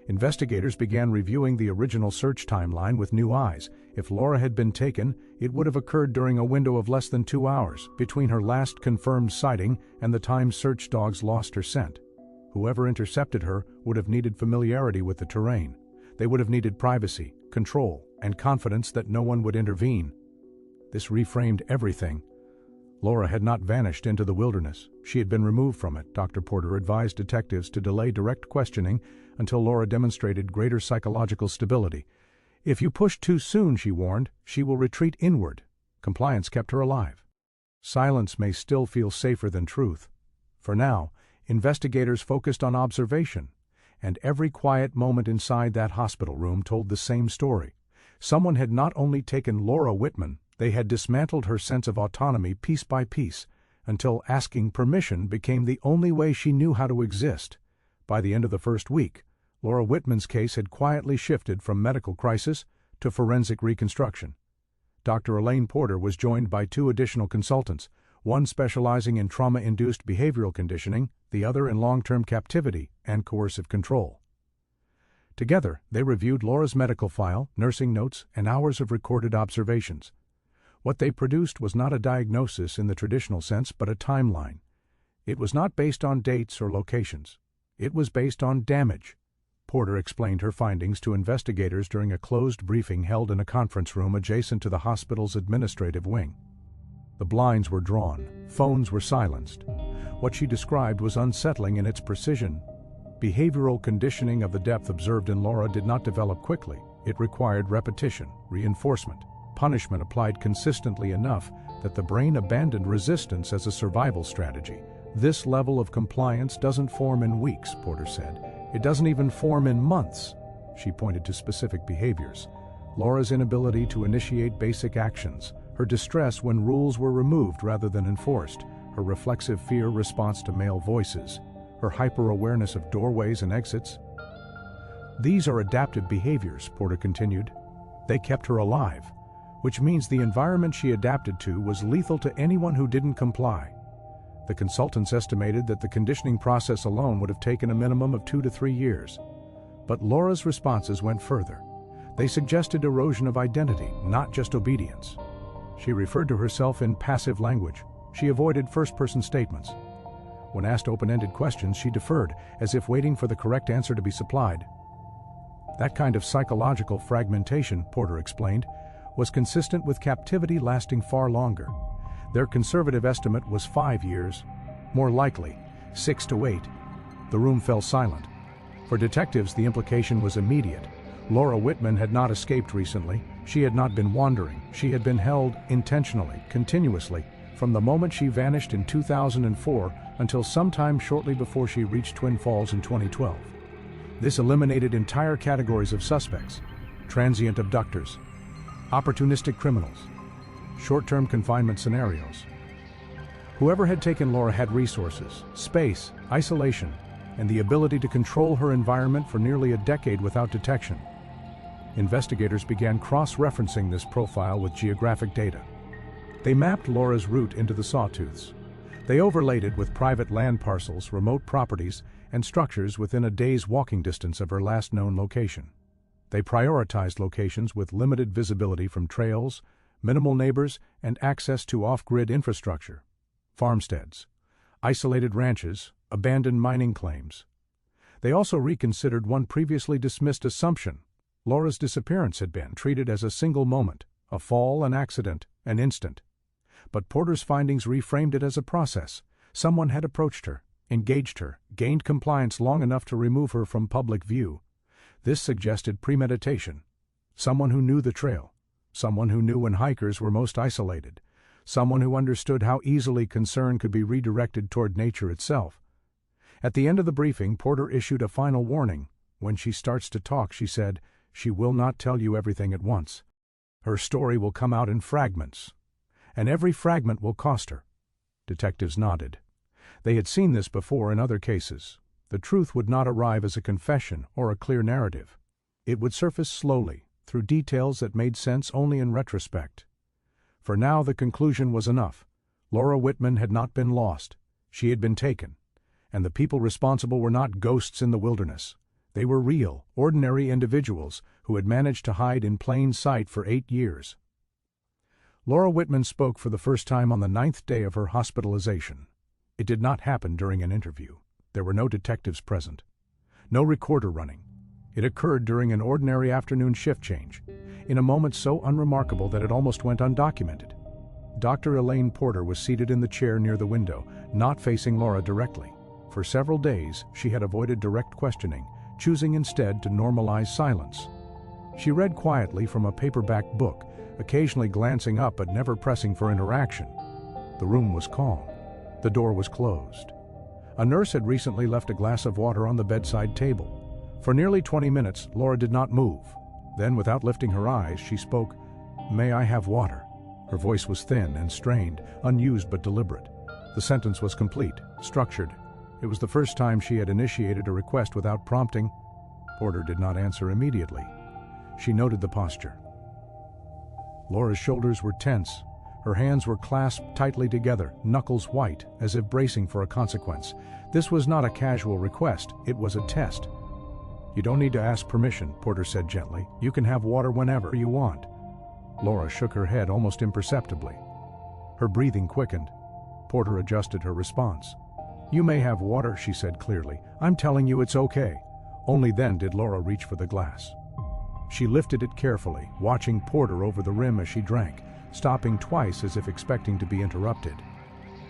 Investigators began reviewing the original search timeline with new eyes. If Laura had been taken, it would have occurred during a window of less than 2 hours, between her last confirmed sighting and the time search dogs lost her scent. Whoever intercepted her would have needed familiarity with the terrain. They would have needed privacy, control, and confidence that no one would intervene. This reframed everything. Laura had not vanished into the wilderness. She had been removed from it. Dr. Porter advised detectives to delay direct questioning until Laura demonstrated greater psychological stability. "If you push too soon," she warned, "she will retreat inward." Compliance kept her alive. Silence may still feel safer than truth. For now, investigators focused on observation, and every quiet moment inside that hospital room told the same story. Someone had not only taken Laura Whitman, they had dismantled her sense of autonomy piece by piece, until asking permission became the only way she knew how to exist. By the end of the first week, Laura Whitman's case had quietly shifted from medical crisis to forensic reconstruction. Dr. Elaine Porter was joined by 2 additional consultants, one specializing in trauma-induced behavioral conditioning, the other in long-term captivity and coercive control. Together, they reviewed Laura's medical file, nursing notes, and hours of recorded observations. What they produced was not a diagnosis in the traditional sense, but a timeline. It was not based on dates or locations. It was based on damage. Porter explained her findings to investigators during a closed briefing held in a conference room adjacent to the hospital's administrative wing. The blinds were drawn, phones were silenced. What she described was unsettling in its precision. Behavioral conditioning of the depth observed in Laura did not develop quickly. It required repetition, reinforcement, punishment applied consistently enough that the brain abandoned resistance as a survival strategy. "This level of compliance doesn't form in weeks," Porter said. "It doesn't even form in months." She pointed to specific behaviors. Laura's inability to initiate basic actions, her distress when rules were removed rather than enforced, her reflexive fear response to male voices, her hyper-awareness of doorways and exits. "These are adaptive behaviors," Porter continued. "They kept her alive, which means the environment she adapted to was lethal to anyone who didn't comply." The consultants estimated that the conditioning process alone would have taken a minimum of 2 to 3 years. But Laura's responses went further. They suggested erosion of identity, not just obedience. She referred to herself in passive language. She avoided first-person statements. When asked open-ended questions, she deferred, as if waiting for the correct answer to be supplied. That kind of psychological fragmentation, Porter explained, was consistent with captivity lasting far longer. Their conservative estimate was 5 years. More likely, 6 to 8. The room fell silent. For detectives, the implication was immediate. Laura Whitman had not escaped recently. She had not been wandering. She had been held intentionally, continuously, from the moment she vanished in 2004 until sometime shortly before she reached Twin Falls in 2012. This eliminated entire categories of suspects: transient abductors, opportunistic criminals, short-term confinement scenarios. Whoever had taken Laura had resources, space, isolation, and the ability to control her environment for nearly a decade without detection. Investigators began cross-referencing this profile with geographic data. They mapped Laura's route into the Sawtooths. They overlaid it with private land parcels, remote properties, and structures within a day's walking distance of her last known location. They prioritized locations with limited visibility from trails, minimal neighbors, and access to off-grid infrastructure: farmsteads, isolated ranches, abandoned mining claims. They also reconsidered one previously dismissed assumption. Laura's disappearance had been treated as a single moment, a fall, an accident, an instant. But Porter's findings reframed it as a process. Someone had approached her, engaged her, gained compliance long enough to remove her from public view. This suggested premeditation. Someone who knew the trail. Someone who knew when hikers were most isolated. Someone who understood how easily concern could be redirected toward nature itself. At the end of the briefing, Porter issued a final warning. When she starts to talk, she said, she will not tell you everything at once. Her story will come out in fragments, and every fragment will cost her. Detectives nodded. They had seen this before in other cases. The truth would not arrive as a confession or a clear narrative. It would surface slowly, through details that made sense only in retrospect. For now, the conclusion was enough. Laura Whitman had not been lost. She had been taken. And the people responsible were not ghosts in the wilderness. They were real, ordinary individuals who had managed to hide in plain sight for 8 years. Laura Whitman spoke for the first time on the 9th day of her hospitalization. It did not happen during an interview. There were no detectives present. No recorder running. It occurred during an ordinary afternoon shift change, in a moment so unremarkable that it almost went undocumented. Dr. Elaine Porter was seated in the chair near the window, not facing Laura directly. For several days, she had avoided direct questioning, choosing instead to normalize silence. She read quietly from a paperback book, occasionally glancing up but never pressing for interaction. The room was calm. The door was closed. A nurse had recently left a glass of water on the bedside table. For nearly 20 minutes, Laura did not move. Then, without lifting her eyes, she spoke, "May I have water?" Her voice was thin and strained, unused but deliberate. The sentence was complete, structured. It was the first time she had initiated a request without prompting. Porter did not answer immediately. She noted the posture. Laura's shoulders were tense. Her hands were clasped tightly together, knuckles white, as if bracing for a consequence. This was not a casual request, it was a test. "You don't need to ask permission," Porter said gently. "You can have water whenever you want." Laura shook her head almost imperceptibly. Her breathing quickened. Porter adjusted her response. "You may have water," she said clearly. "I'm telling you it's okay." Only then did Laura reach for the glass. She lifted it carefully, watching Porter over the rim as she drank, stopping twice as if expecting to be interrupted.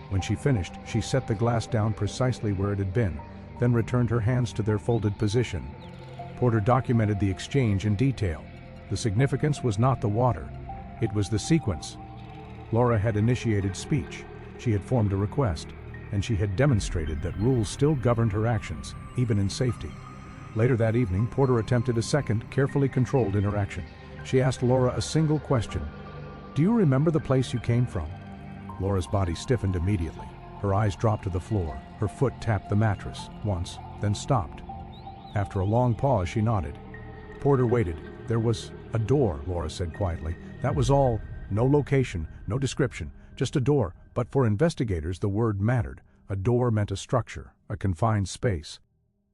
When she finished, she set the glass down precisely where it had been, then returned her hands to their folded position. Porter documented the exchange in detail. The significance was not the water. It was the sequence. Laura had initiated speech. She had formed a request, and she had demonstrated that rules still governed her actions, even in safety. Later that evening, Porter attempted a second, carefully controlled interaction. She asked Laura a single question. "Do you remember the place you came from?" Laura's body stiffened immediately. Her eyes dropped to the floor. Her foot tapped the mattress, once, then stopped. After a long pause, she nodded. Porter waited. There was a door, Laura said quietly. That was all. No location, no description, just a door. But for investigators, the word mattered. A door meant a structure, a confined space.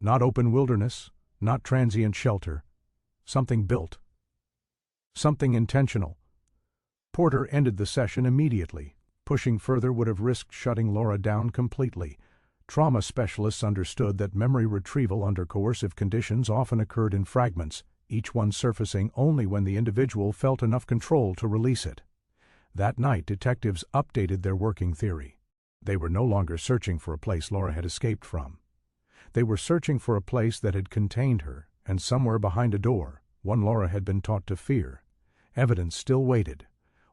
Not open wilderness, not transient shelter. Something built. Something intentional. Porter ended the session immediately. Pushing further would have risked shutting Laura down completely. Trauma specialists understood that memory retrieval under coercive conditions often occurred in fragments, each one surfacing only when the individual felt enough control to release it. That night, detectives updated their working theory. They were no longer searching for a place Laura had escaped from. They were searching for a place that had contained her, and somewhere behind a door, one Laura had been taught to fear. Evidence still waited.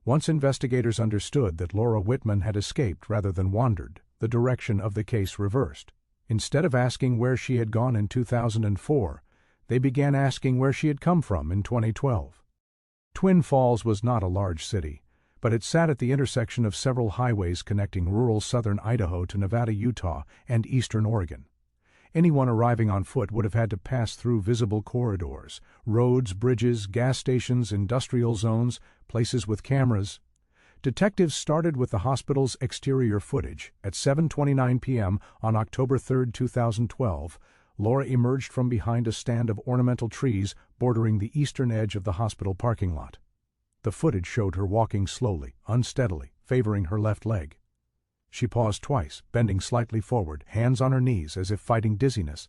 Once investigators understood that Laura Whitman had escaped rather than wandered, the direction of the case reversed. Instead of asking where she had gone in 2004, they began asking where she had come from in 2012. Twin Falls was not a large city, but it sat at the intersection of several highways connecting rural southern Idaho to Nevada, Utah, and eastern Oregon. Anyone arriving on foot would have had to pass through visible corridors, roads, bridges, gas stations, industrial zones, places with cameras. Detectives started with the hospital's exterior footage. At 7:29 p.m. on October 3, 2012, Laura emerged from behind a stand of ornamental trees bordering the eastern edge of the hospital parking lot. The footage showed her walking slowly, unsteadily, favoring her left leg. She paused twice, bending slightly forward, hands on her knees as if fighting dizziness.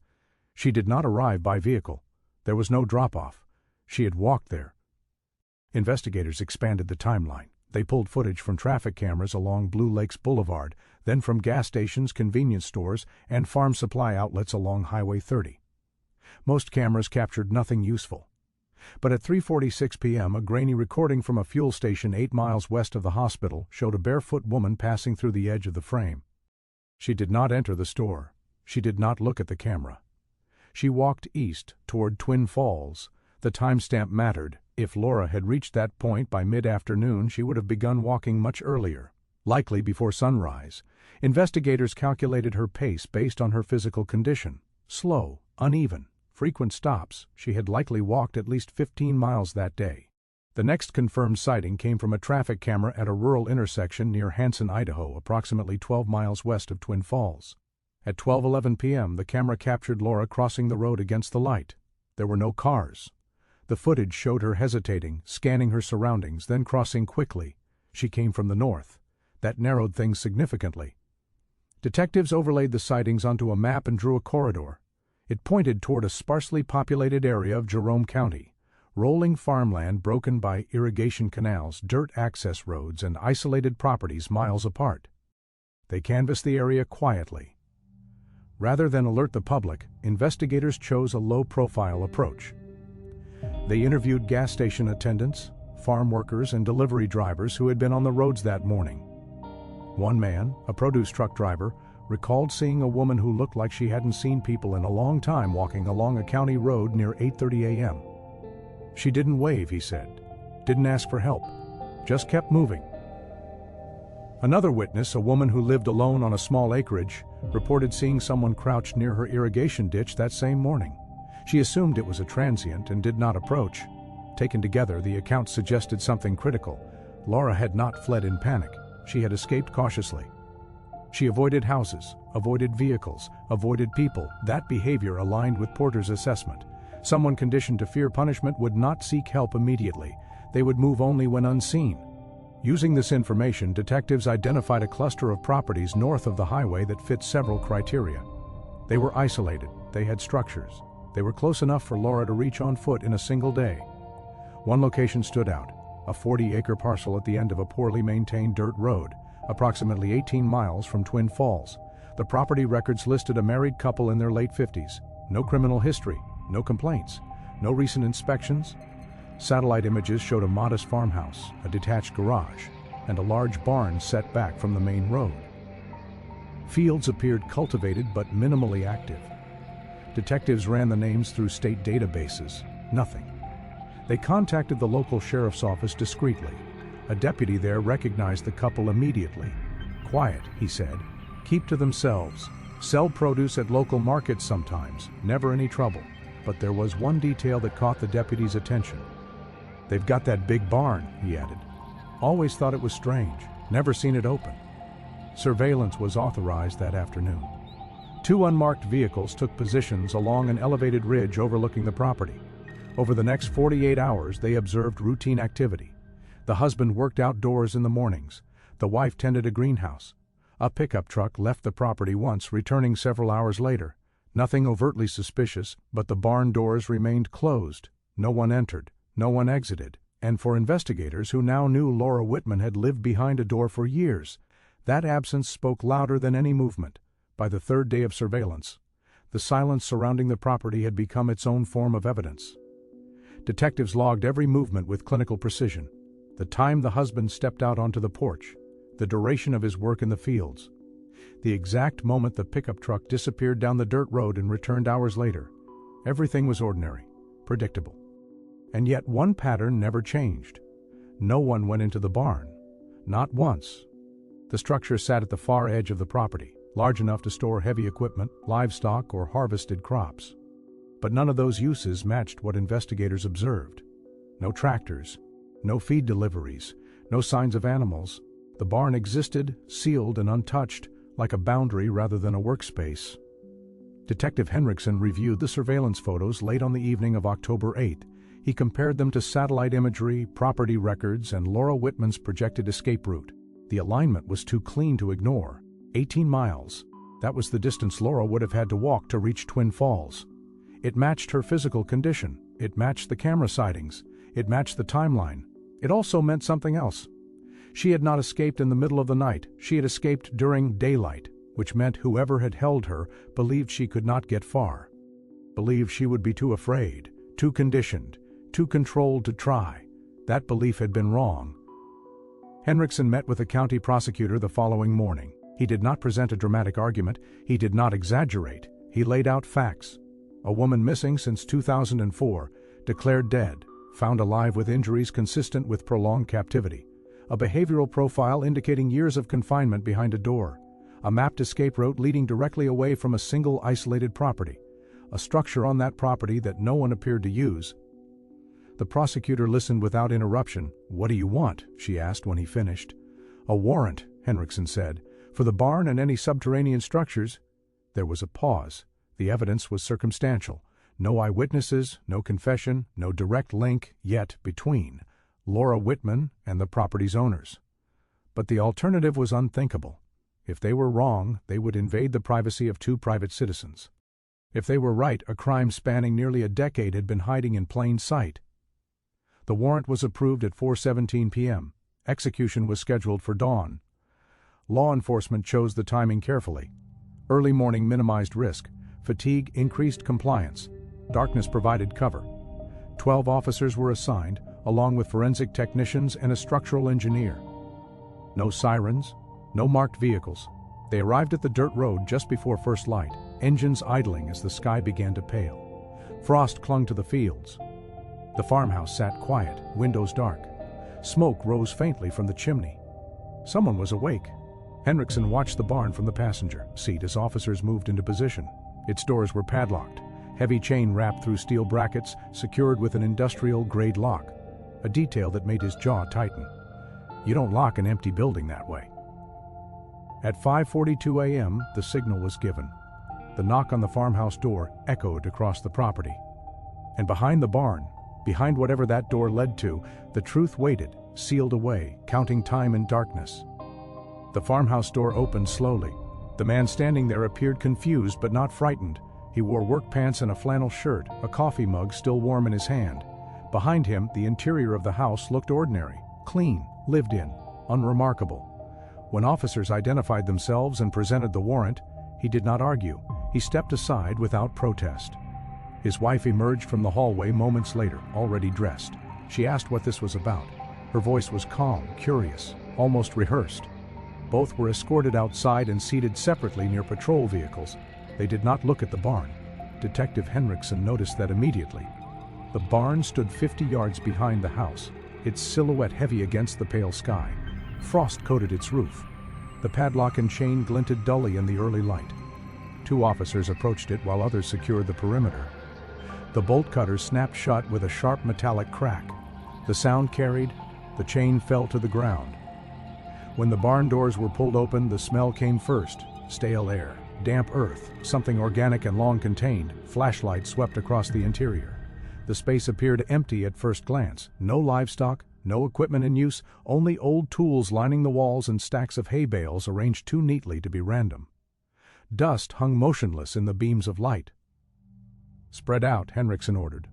She did not arrive by vehicle. There was no drop-off. She had walked there. Investigators expanded the timeline. They pulled footage from traffic cameras along Blue Lakes Boulevard, then from gas stations, convenience stores, and farm supply outlets along Highway 30. Most cameras captured nothing useful. But at 3:46 p.m., a grainy recording from a fuel station 8 miles west of the hospital showed a barefoot woman passing through the edge of the frame. She did not enter the store. She did not look at the camera. She walked east toward Twin Falls. The timestamp mattered. If Laura had reached that point by mid-afternoon, she would have begun walking much earlier, likely before sunrise. Investigators calculated her pace based on her physical condition. Slow, uneven, frequent stops. She had likely walked at least 15 miles that day. The next confirmed sighting came from a traffic camera at a rural intersection near Hanson, Idaho, approximately 12 miles west of Twin Falls. At 12:11 p.m., the camera captured Laura crossing the road against the light. There were no cars. The footage showed her hesitating, scanning her surroundings, then crossing quickly. She came from the north. That narrowed things significantly. Detectives overlaid the sightings onto a map and drew a corridor. It pointed toward a sparsely populated area of Jerome County, rolling farmland broken by irrigation canals, dirt access roads, and isolated properties miles apart. They canvassed the area quietly. Rather than alert the public, investigators chose a low-profile approach. They interviewed gas station attendants, farm workers, and delivery drivers who had been on the roads that morning. One man, a produce truck driver, recalled seeing a woman who looked like she hadn't seen people in a long time walking along a county road near 8:30 a.m. She didn't wave, he said, didn't ask for help, just kept moving. Another witness, a woman who lived alone on a small acreage, reported seeing someone crouched near her irrigation ditch that same morning. She assumed it was a transient and did not approach. Taken together, the accounts suggested something critical. Laura had not fled in panic. She had escaped cautiously. She avoided houses, avoided vehicles, avoided people. That behavior aligned with Porter's assessment. Someone conditioned to fear punishment would not seek help immediately. They would move only when unseen. Using this information, detectives identified a cluster of properties north of the highway that fit several criteria. They were isolated. They had structures. They were close enough for Laura to reach on foot in a single day. One location stood out, a 40-acre parcel at the end of a poorly maintained dirt road, approximately 18 miles from Twin Falls. The property records listed a married couple in their late 50s. No criminal history, no complaints, no recent inspections. Satellite images showed a modest farmhouse, a detached garage, and a large barn set back from the main road. Fields appeared cultivated but minimally active. Detectives ran the names through state databases. Nothing. They contacted the local sheriff's office discreetly. A deputy there recognized the couple immediately. Quiet, he said. Keep to themselves. Sell produce at local markets sometimes. Never any trouble. But there was one detail that caught the deputy's attention. "They've got that big barn," he added. "Always thought it was strange, never seen it open." Surveillance was authorized that afternoon. 2 unmarked vehicles took positions along an elevated ridge overlooking the property. Over the next 48 hours, they observed routine activity. The husband worked outdoors in the mornings. The wife tended a greenhouse. A pickup truck left the property once, returning several hours later. Nothing overtly suspicious, but the barn doors remained closed. No one entered, no one exited. And for investigators who now knew Laura Whitman had lived behind a door for years, that absence spoke louder than any movement. By the 3rd day of surveillance, the silence surrounding the property had become its own form of evidence. Detectives logged every movement with clinical precision. The time the husband stepped out onto the porch, the duration of his work in the fields, the exact moment the pickup truck disappeared down the dirt road and returned hours later. Everything was ordinary, predictable. And yet one pattern never changed. No one went into the barn. Not once. The structure sat at the far edge of the property, large enough to store heavy equipment, livestock, or harvested crops. But none of those uses matched what investigators observed. No tractors, no feed deliveries, no signs of animals. The barn existed, sealed and untouched, like a boundary rather than a workspace. Detective Henriksen reviewed the surveillance photos late on the evening of October 8th. He compared them to satellite imagery, property records, and Laura Whitman's projected escape route. The alignment was too clean to ignore. 18 miles. That was the distance Laura would have had to walk to reach Twin Falls. It matched her physical condition. It matched the camera sightings. It matched the timeline. It also meant something else. She had not escaped in the middle of the night. She had escaped during daylight, which meant whoever had held her believed she could not get far. Believed she would be too afraid, too conditioned, too controlled to try. That belief had been wrong. Henriksen met with the county prosecutor the following morning. He did not present a dramatic argument. He did not exaggerate. He laid out facts. A woman missing since 2004, declared dead, found alive with injuries consistent with prolonged captivity. A behavioral profile indicating years of confinement behind a door. A mapped escape route leading directly away from a single isolated property. A structure on that property that no one appeared to use. The prosecutor listened without interruption. "What do you want?" she asked when he finished. "A warrant," Henriksen said, "for the barn and any subterranean structures." There was a pause. The evidence was circumstantial. No eyewitnesses, no confession, no direct link yet between Laura Whitman and the property's owners. But the alternative was unthinkable. If they were wrong, they would invade the privacy of 2 private citizens. If they were right, a crime spanning nearly a decade had been hiding in plain sight. The warrant was approved at 4:17 p.m. Execution was scheduled for dawn. Law enforcement chose the timing carefully. Early morning minimized risk. Fatigue increased compliance. Darkness provided cover. 12 officers were assigned, along with forensic technicians and a structural engineer. No sirens, no marked vehicles. They arrived at the dirt road just before first light, engines idling as the sky began to pale. Frost clung to the fields. The farmhouse sat quiet, windows dark. Smoke rose faintly from the chimney. Someone was awake. Henriksen watched the barn from the passenger seat as officers moved into position. Its doors were padlocked, heavy chain wrapped through steel brackets, secured with an industrial-grade lock, a detail that made his jaw tighten. You don't lock an empty building that way. At 5:42 a.m., the signal was given. The knock on the farmhouse door echoed across the property. And behind the barn, behind whatever that door led to, the truth waited, sealed away, counting time in darkness. The farmhouse door opened slowly. The man standing there appeared confused but not frightened. He wore work pants and a flannel shirt, a coffee mug still warm in his hand. Behind him, the interior of the house looked ordinary, clean, lived in, unremarkable. When officers identified themselves and presented the warrant, he did not argue. He stepped aside without protest. His wife emerged from the hallway moments later, already dressed. She asked what this was about. Her voice was calm, curious, almost rehearsed. Both were escorted outside and seated separately near patrol vehicles. They did not look at the barn. Detective Henriksen noticed that immediately. The barn stood 50 yards behind the house, its silhouette heavy against the pale sky. Frost coated its roof. The padlock and chain glinted dully in the early light. 2 officers approached it while others secured the perimeter. The bolt cutters snapped shut with a sharp metallic crack. The sound carried, the chain fell to the ground. When the barn doors were pulled open, the smell came first. Stale air, damp earth, something organic and long contained. Flashlight swept across the interior. The space appeared empty at first glance. No livestock, no equipment in use, only old tools lining the walls and stacks of hay bales arranged too neatly to be random. Dust hung motionless in the beams of light. "Spread out," Henriksen ordered.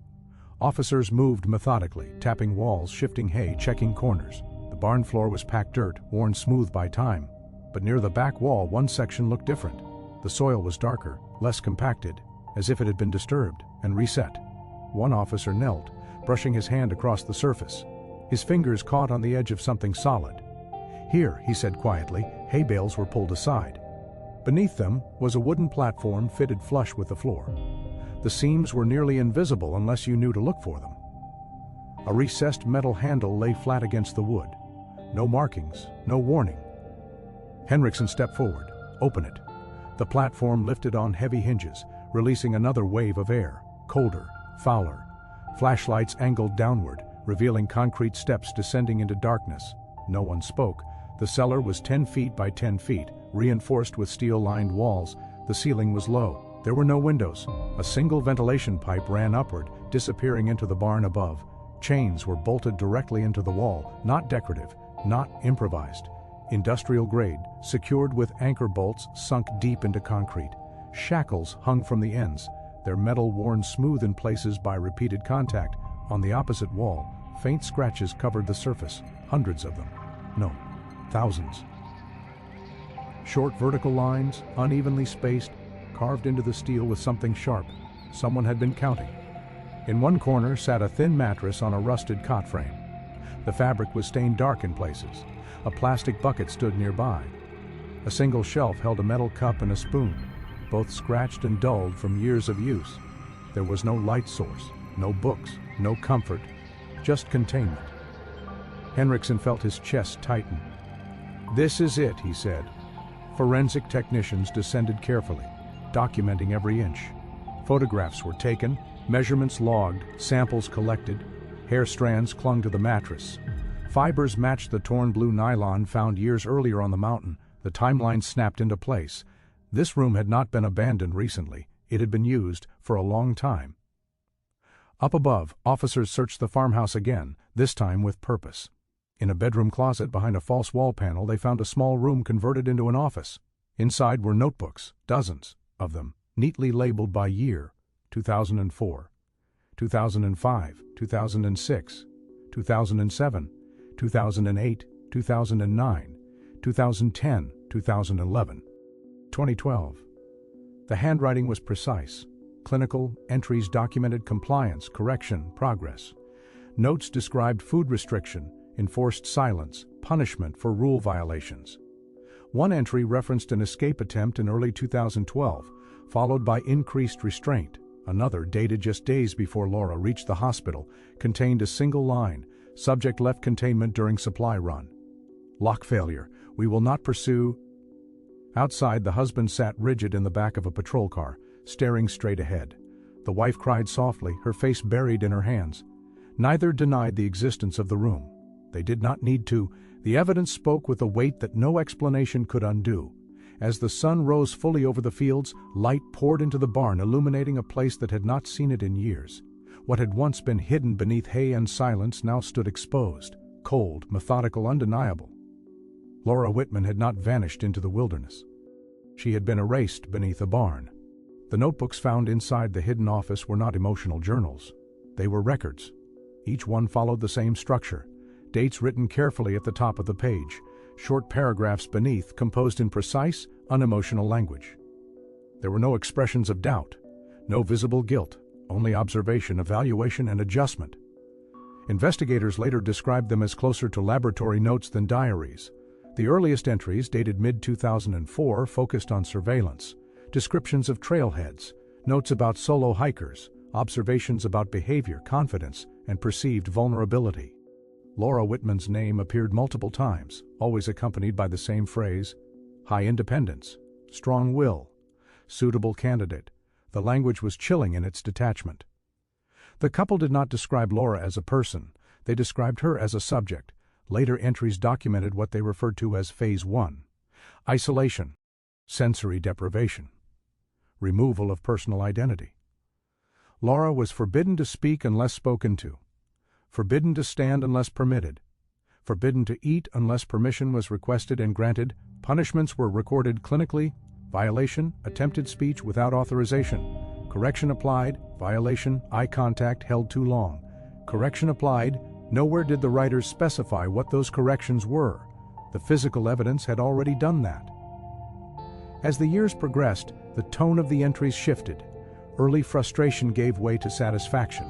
Officers moved methodically, tapping walls, shifting hay, checking corners. The barn floor was packed dirt, worn smooth by time. But near the back wall, one section looked different. The soil was darker, less compacted, as if it had been disturbed and reset. One officer knelt, brushing his hand across the surface. His fingers caught on the edge of something solid. "Here," he said quietly. Hay bales were pulled aside. Beneath them was a wooden platform fitted flush with the floor. The seams were nearly invisible unless you knew to look for them. A recessed metal handle lay flat against the wood. No markings, no warning. Henriksen stepped forward. "Open it." The platform lifted on heavy hinges, releasing another wave of air, colder, fouler. Flashlights angled downward, revealing concrete steps descending into darkness. No one spoke. The cellar was 10 feet by 10 feet, reinforced with steel-lined walls. The ceiling was low. There were no windows. A single ventilation pipe ran upward, disappearing into the barn above. Chains were bolted directly into the wall, not decorative, not improvised. Industrial grade, secured with anchor bolts sunk deep into concrete. Shackles hung from the ends, their metal worn smooth in places by repeated contact. On the opposite wall, faint scratches covered the surface, hundreds of them. No, thousands. Short vertical lines, unevenly spaced, carved into the steel with something sharp. Someone had been counting. In one corner sat a thin mattress on a rusted cot frame. The fabric was stained dark in places. A plastic bucket stood nearby. A single shelf held a metal cup and a spoon, both scratched and dulled from years of use. There was no light source, no books, no comfort, just containment. Henriksen felt his chest tighten. "This is it," he said. Forensic technicians descended carefully, documenting every inch. Photographs were taken, measurements logged, samples collected. Hair strands clung to the mattress. Fibers matched the torn blue nylon found years earlier on the mountain. The timeline snapped into place. This room had not been abandoned recently. It had been used for a long time. Up above, officers searched the farmhouse again, this time with purpose. In a bedroom closet behind a false wall panel, they found a small room converted into an office. Inside were notebooks, dozens of them, neatly labeled by year: 2004, 2005, 2006, 2007, 2008, 2009, 2010, 2011, 2012. The handwriting was precise. Clinical entries documented compliance, correction, progress. Notes described food restriction, enforced silence, punishment for rule violations. One entry referenced an escape attempt in early 2012, followed by increased restraint. Another, dated just days before Laura reached the hospital, contained a single line: subject left containment during supply run. Lock failure. We will not pursue. Outside, the husband sat rigid in the back of a patrol car, staring straight ahead. The wife cried softly, her face buried in her hands. Neither denied the existence of the room. They did not need to. The evidence spoke with a weight that no explanation could undo. As the sun rose fully over the fields, light poured into the barn, illuminating a place that had not seen it in years. What had once been hidden beneath hay and silence now stood exposed, cold, methodical, undeniable. Laura Whitman had not vanished into the wilderness. She had been erased beneath a barn. The notebooks found inside the hidden office were not emotional journals. They were records. Each one followed the same structure. Dates written carefully at the top of the page. Short paragraphs beneath, composed in precise, unemotional language. There were no expressions of doubt, no visible guilt, only observation, evaluation, and adjustment. Investigators later described them as closer to laboratory notes than diaries. The earliest entries, dated mid-2004, focused on surveillance, descriptions of trailheads, notes about solo hikers, observations about behavior, confidence, and perceived vulnerability. Laura Whitman's name appeared multiple times, always accompanied by the same phrase: high independence, strong will, suitable candidate. The language was chilling in its detachment. The couple did not describe Laura as a person, they described her as a subject. Later entries documented what they referred to as Phase 1. Isolation, sensory deprivation, removal of personal identity. Laura was forbidden to speak unless spoken to, forbidden to stand unless permitted, forbidden to eat unless permission was requested and granted. Punishments were recorded clinically: violation, attempted speech without authorization. Correction applied, violation, eye contact held too long. Correction applied. Nowhere did the writers specify what those corrections were. The physical evidence had already done that. As the years progressed, the tone of the entries shifted. Early frustration gave way to satisfaction.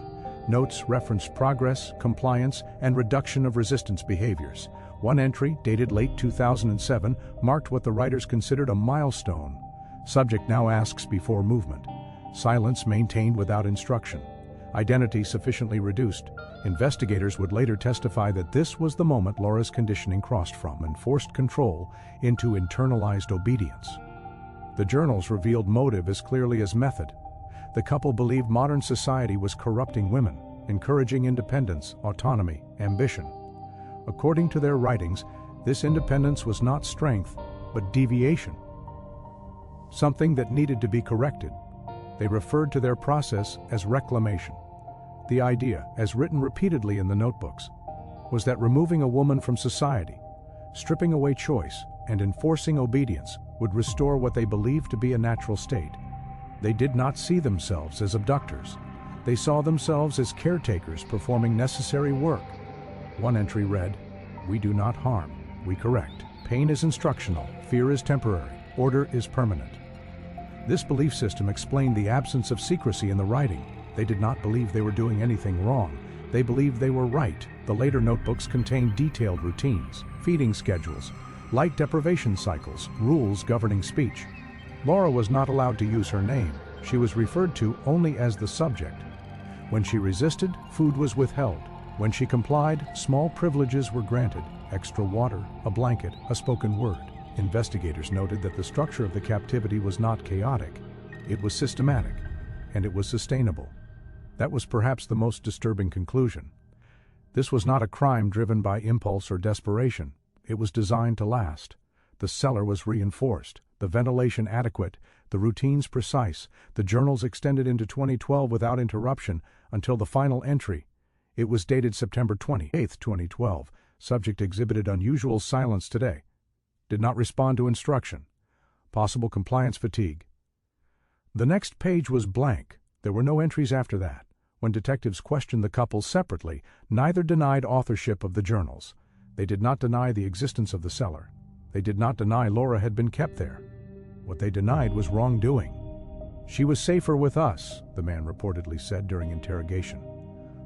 Notes referenced progress, compliance, and reduction of resistance behaviors. One entry, dated late 2007, marked what the writers considered a milestone. Subject now asks before movement. Silence maintained without instruction. Identity sufficiently reduced. Investigators would later testify that this was the moment Laura's conditioning crossed from enforced control into internalized obedience. The journals revealed motive as clearly as method. The couple believed modern society was corrupting women, encouraging independence, autonomy, ambition. According to their writings, this independence was not strength, but deviation. Something that needed to be corrected. They referred to their process as reclamation. The idea, as written repeatedly in the notebooks, was that removing a woman from society, stripping away choice, and enforcing obedience would restore what they believed to be a natural state. They did not see themselves as abductors. They saw themselves as caretakers performing necessary work. One entry read, "We do not harm, we correct. Pain is instructional, fear is temporary, order is permanent." This belief system explained the absence of secrecy in the writing. They did not believe they were doing anything wrong. They believed they were right. The later notebooks contained detailed routines, feeding schedules, light deprivation cycles, rules governing speech. Laura was not allowed to use her name. She was referred to only as the subject. When she resisted, food was withheld. When she complied, small privileges were granted: extra water, a blanket, a spoken word. Investigators noted that the structure of the captivity was not chaotic. It was systematic, and it was sustainable. That was perhaps the most disturbing conclusion. This was not a crime driven by impulse or desperation. It was designed to last. The cellar was reinforced, the ventilation adequate, the routines precise. The journals extended into 2012 without interruption until the final entry. It was dated September 28, 2012. Subject exhibited unusual silence today. Did not respond to instruction. Possible compliance fatigue. The next page was blank. There were no entries after that. When detectives questioned the couple separately, neither denied authorship of the journals. They did not deny the existence of the cellar. They did not deny Laura had been kept there. What they denied was wrongdoing. "She was safer with us," the man reportedly said during interrogation.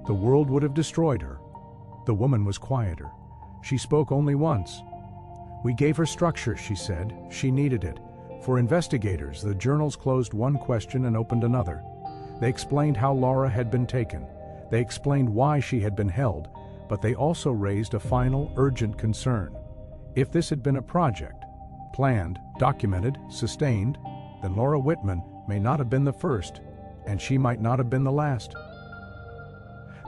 "The world would have destroyed her." The woman was quieter. She spoke only once. "We gave her structure," she said. "She needed it." For investigators, the journals closed one question and opened another. They explained how Laura had been taken. They explained why she had been held, but they also raised a final, urgent concern. If this had been a project, planned, documented, sustained, then Laura Whitman may not have been the first, and she might not have been the last.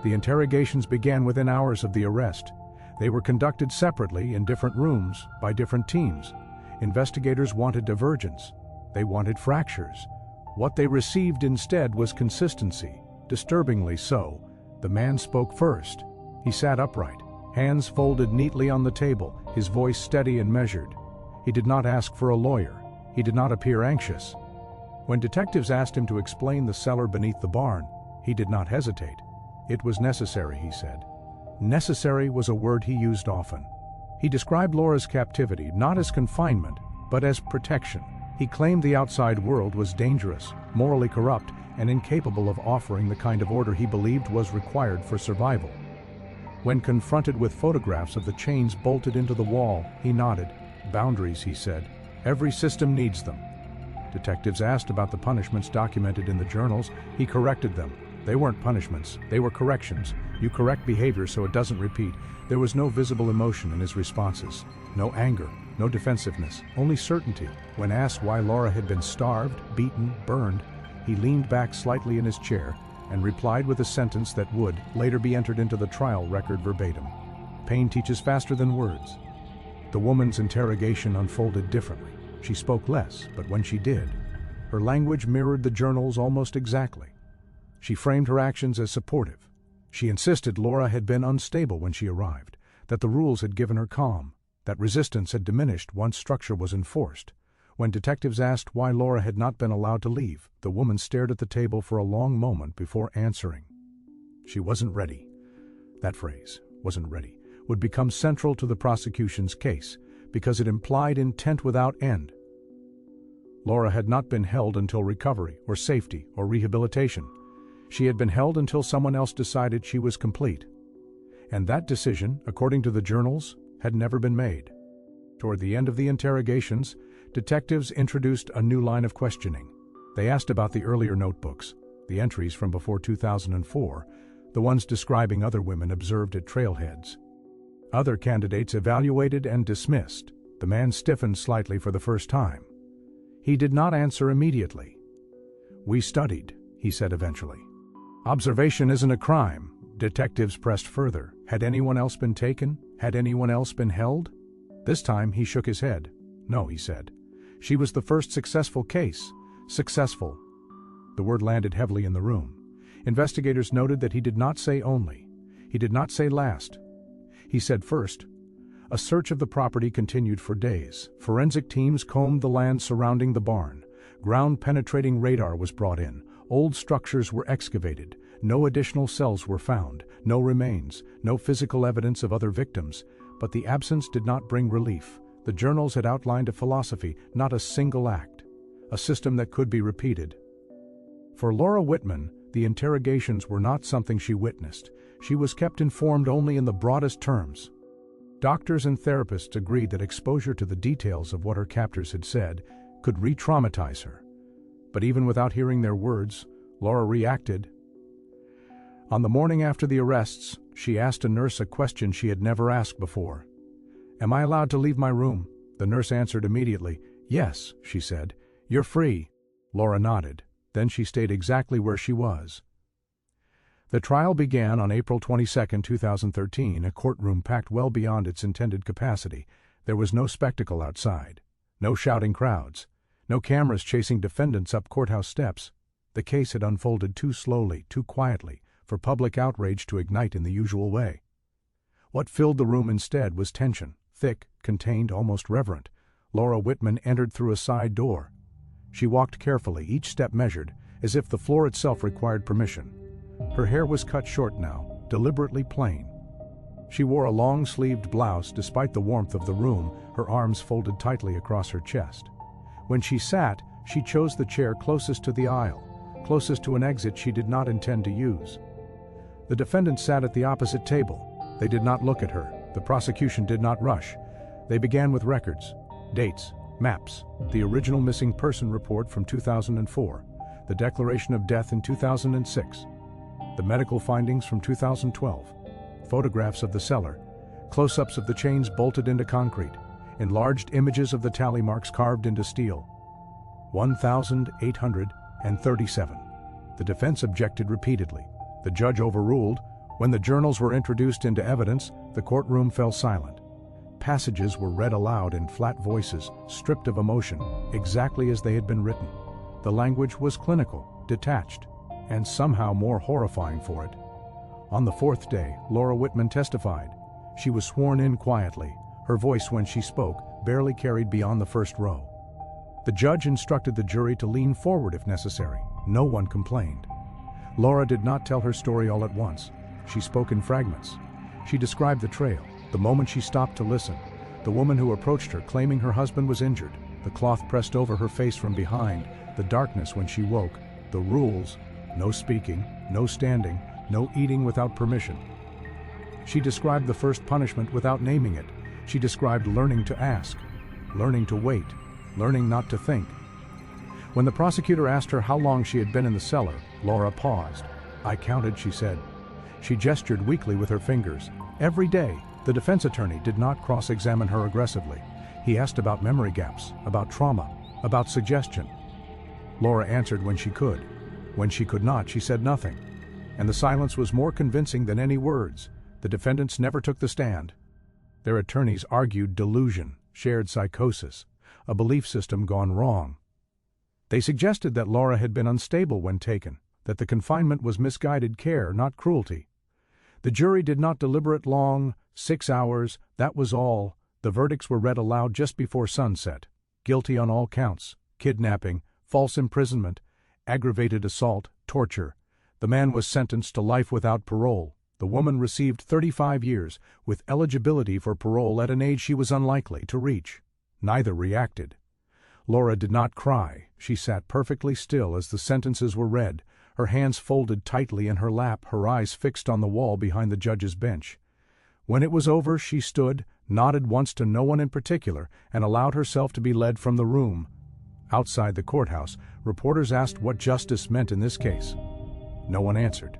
The interrogations began within hours of the arrest. They were conducted separately in different rooms by different teams. Investigators wanted divergence. They wanted fractures. What they received instead was consistency, disturbingly so. The man spoke first. He sat upright, hands folded neatly on the table, his voice steady and measured. He did not ask for a lawyer. He did not appear anxious. When detectives asked him to explain the cellar beneath the barn, he did not hesitate. "It was necessary," he said. Necessary was a word he used often. He described Laura's captivity not as confinement, but as protection. He claimed the outside world was dangerous, morally corrupt, and incapable of offering the kind of order he believed was required for survival. When confronted with photographs of the chains bolted into the wall, he nodded. "Boundaries," he said. "Every system needs them." Detectives asked about the punishments documented in the journals. He corrected them. They weren't punishments, they were corrections. You correct behavior so it doesn't repeat. There was no visible emotion in his responses. No anger, no defensiveness, only certainty. When asked why Laura had been starved, beaten, burned, he leaned back slightly in his chair. and replied with a sentence that would later be entered into the trial record verbatim. Pain teaches faster than words. The woman's interrogation unfolded differently. She spoke less, but when she did, her language mirrored the journal's almost exactly. She framed her actions as supportive. She insisted Laura had been unstable when she arrived, that the rules had given her calm, that resistance had diminished once structure was enforced. When detectives asked why Laura had not been allowed to leave, the woman stared at the table for a long moment before answering. She wasn't ready. That phrase, wasn't ready, would become central to the prosecution's case because it implied intent without end. Laura had not been held until recovery or safety or rehabilitation. She had been held until someone else decided she was complete. And that decision, according to the journals, had never been made. Toward the end of the interrogations, detectives introduced a new line of questioning. They asked about the earlier notebooks, the entries from before 2004, the ones describing other women observed at trailheads. Other candidates evaluated and dismissed. The man stiffened slightly for the first time. He did not answer immediately. "We studied," he said eventually. "Observation isn't a crime." Detectives pressed further. Had anyone else been taken? Had anyone else been held? This time he shook his head. "No," he said. "She was the first successful case." Successful. The word landed heavily in the room. Investigators noted that he did not say only. He did not say last. He said first. A search of the property continued for days. Forensic teams combed the land surrounding the barn. Ground-penetrating radar was brought in. Old structures were excavated. No additional cells were found. No remains. No physical evidence of other victims. But the absence did not bring relief. The journals had outlined a philosophy, not a single act. A system that could be repeated. For Laura Whitman, the interrogations were not something she witnessed. She was kept informed only in the broadest terms. Doctors and therapists agreed that exposure to the details of what her captors had said could re-traumatize her. But even without hearing their words, Laura reacted. On the morning after the arrests, she asked a nurse a question she had never asked before. "Am I allowed to leave my room?" The nurse answered immediately. "Yes," she said. "You're free." Laura nodded. Then she stayed exactly where she was. The trial began on April 22, 2013, a courtroom packed well beyond its intended capacity. There was no spectacle outside. No shouting crowds. No cameras chasing defendants up courthouse steps. The case had unfolded too slowly, too quietly, for public outrage to ignite in the usual way. What filled the room instead was tension, thick, contained, almost reverent. Laura Whitman entered through a side door. She walked carefully, each step measured, as if the floor itself required permission. Her hair was cut short now, deliberately plain. She wore a long-sleeved blouse despite the warmth of the room, her arms folded tightly across her chest. When she sat, she chose the chair closest to the aisle, closest to an exit she did not intend to use. The defendants sat at the opposite table. They did not look at her. The prosecution did not rush. They began with records, dates, maps, the original missing person report from 2004, the declaration of death in 2006, the medical findings from 2012, photographs of the cellar, close-ups of the chains bolted into concrete, enlarged images of the tally marks carved into steel. 1,837. The defense objected repeatedly. The judge overruled. When the journals were introduced into evidence, the courtroom fell silent. Passages were read aloud in flat voices, stripped of emotion, exactly as they had been written. The language was clinical, detached, and somehow more horrifying for it. On the fourth day, Laura Whitman testified. She was sworn in quietly. Her voice, when she spoke, barely carried beyond the first row. The judge instructed the jury to lean forward if necessary. No one complained. Laura did not tell her story all at once. She spoke in fragments. She described the trail, the moment she stopped to listen, the woman who approached her claiming her husband was injured, the cloth pressed over her face from behind, the darkness when she woke, the rules, no speaking, no standing, no eating without permission. She described the first punishment without naming it. She described learning to ask, learning to wait, learning not to think. When the prosecutor asked her how long she had been in the cellar, Laura paused. "I counted," she said. She gestured weakly with her fingers. Every day, the defense attorney did not cross-examine her aggressively. He asked about memory gaps, about trauma, about suggestion. Laura answered when she could. When she could not, she said nothing. And the silence was more convincing than any words. The defendants never took the stand. Their attorneys argued delusion, shared psychosis, a belief system gone wrong. They suggested that Laura had been unstable when taken, that the confinement was misguided care, not cruelty. The jury did not deliberate long, 6 hours, that was all. The verdicts were read aloud just before sunset. Guilty on all counts: kidnapping, false imprisonment, aggravated assault, torture. The man was sentenced to life without parole. The woman received 35 years, with eligibility for parole at an age she was unlikely to reach. Neither reacted. Laura did not cry. She sat perfectly still as the sentences were read, her hands folded tightly in her lap, her eyes fixed on the wall behind the judge's bench. When it was over, she stood, nodded once to no one in particular, and allowed herself to be led from the room. Outside the courthouse, reporters asked what justice meant in this case. No one answered.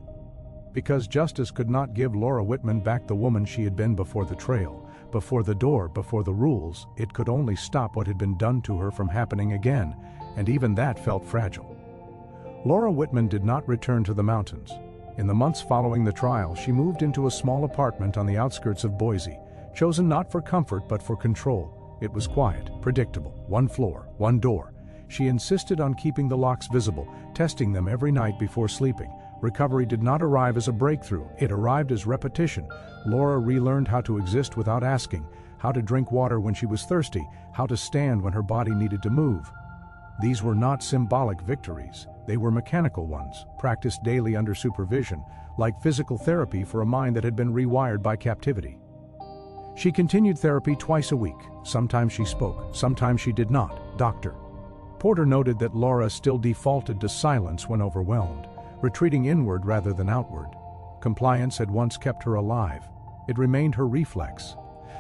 Because justice could not give Laura Whitman back the woman she had been before the trail, before the door, before the rules. It could only stop what had been done to her from happening again, and even that felt fragile. Laura Whitman did not return to the mountains. In the months following the trial, she moved into a small apartment on the outskirts of Boise, chosen not for comfort but for control. It was quiet, predictable, one floor, one door. She insisted on keeping the locks visible, testing them every night before sleeping. Recovery did not arrive as a breakthrough, it arrived as repetition. Laura relearned how to exist without asking, how to drink water when she was thirsty, how to stand when her body needed to move. These were not symbolic victories, they were mechanical ones, practiced daily under supervision, like physical therapy for a mind that had been rewired by captivity. She continued therapy twice a week. Sometimes she spoke, sometimes she did not. Dr. Porter noted that Laura still defaulted to silence when overwhelmed, retreating inward rather than outward. Compliance had once kept her alive. It remained her reflex.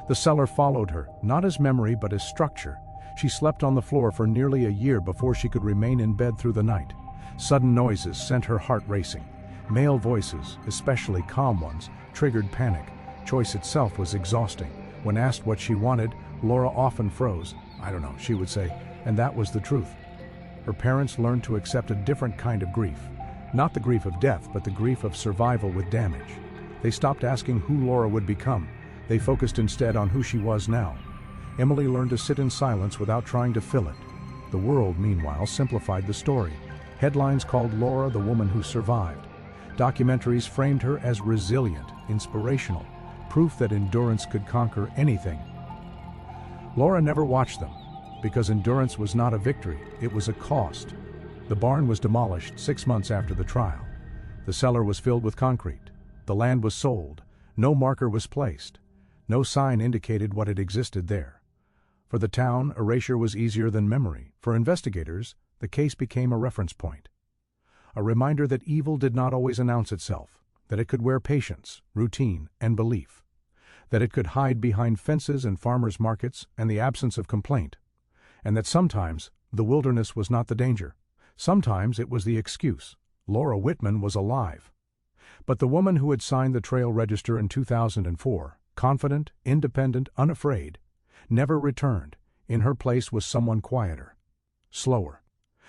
The cellar followed her, not as memory but as structure. She slept on the floor for nearly a year before she could remain in bed through the night. Sudden noises sent her heart racing. Male voices, especially calm ones, triggered panic. Choice itself was exhausting. When asked what she wanted, Laura often froze. "I don't know," she would say, and that was the truth. Her parents learned to accept a different kind of grief. Not the grief of death, but the grief of survival with damage. They stopped asking who Laura would become. They focused instead on who she was now. Emily learned to sit in silence without trying to fill it. The world, meanwhile, simplified the story. Headlines called Laura the woman who survived. Documentaries framed her as resilient, inspirational, proof that endurance could conquer anything. Laura never watched them, because endurance was not a victory, it was a cost. The barn was demolished 6 months after the trial. The cellar was filled with concrete. The land was sold. No marker was placed. No sign indicated what had existed there. For the town, erasure was easier than memory. For investigators, the case became a reference point. A reminder that evil did not always announce itself, that it could wear patience, routine, and belief, that it could hide behind fences and farmers' markets and the absence of complaint, and that sometimes the wilderness was not the danger. Sometimes it was the excuse. Laura Whitman was alive. But the woman who had signed the trail register in 2004, confident, independent, unafraid, never returned. In her place was someone quieter, slower,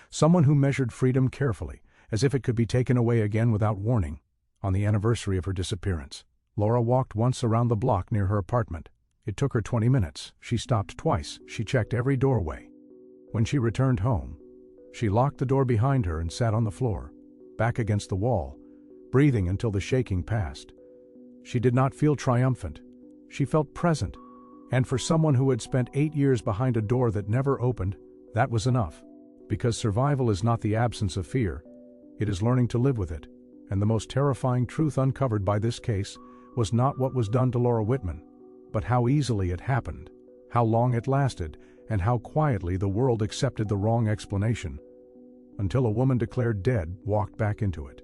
someone who measured freedom carefully, as if it could be taken away again without warning. On the anniversary of her disappearance, Laura walked once around the block near her apartment. It took her 20 minutes. She stopped twice. She checked every doorway. When she returned home, she locked the door behind her and sat on the floor, back against the wall, breathing until the shaking passed. She did not feel triumphant. She felt present. And for someone who had spent 8 years behind a door that never opened, that was enough. Because survival is not the absence of fear, it is learning to live with it. And the most terrifying truth uncovered by this case was not what was done to Laura Whitman, but how easily it happened, how long it lasted, and how quietly the world accepted the wrong explanation, until a woman declared dead walked back into it.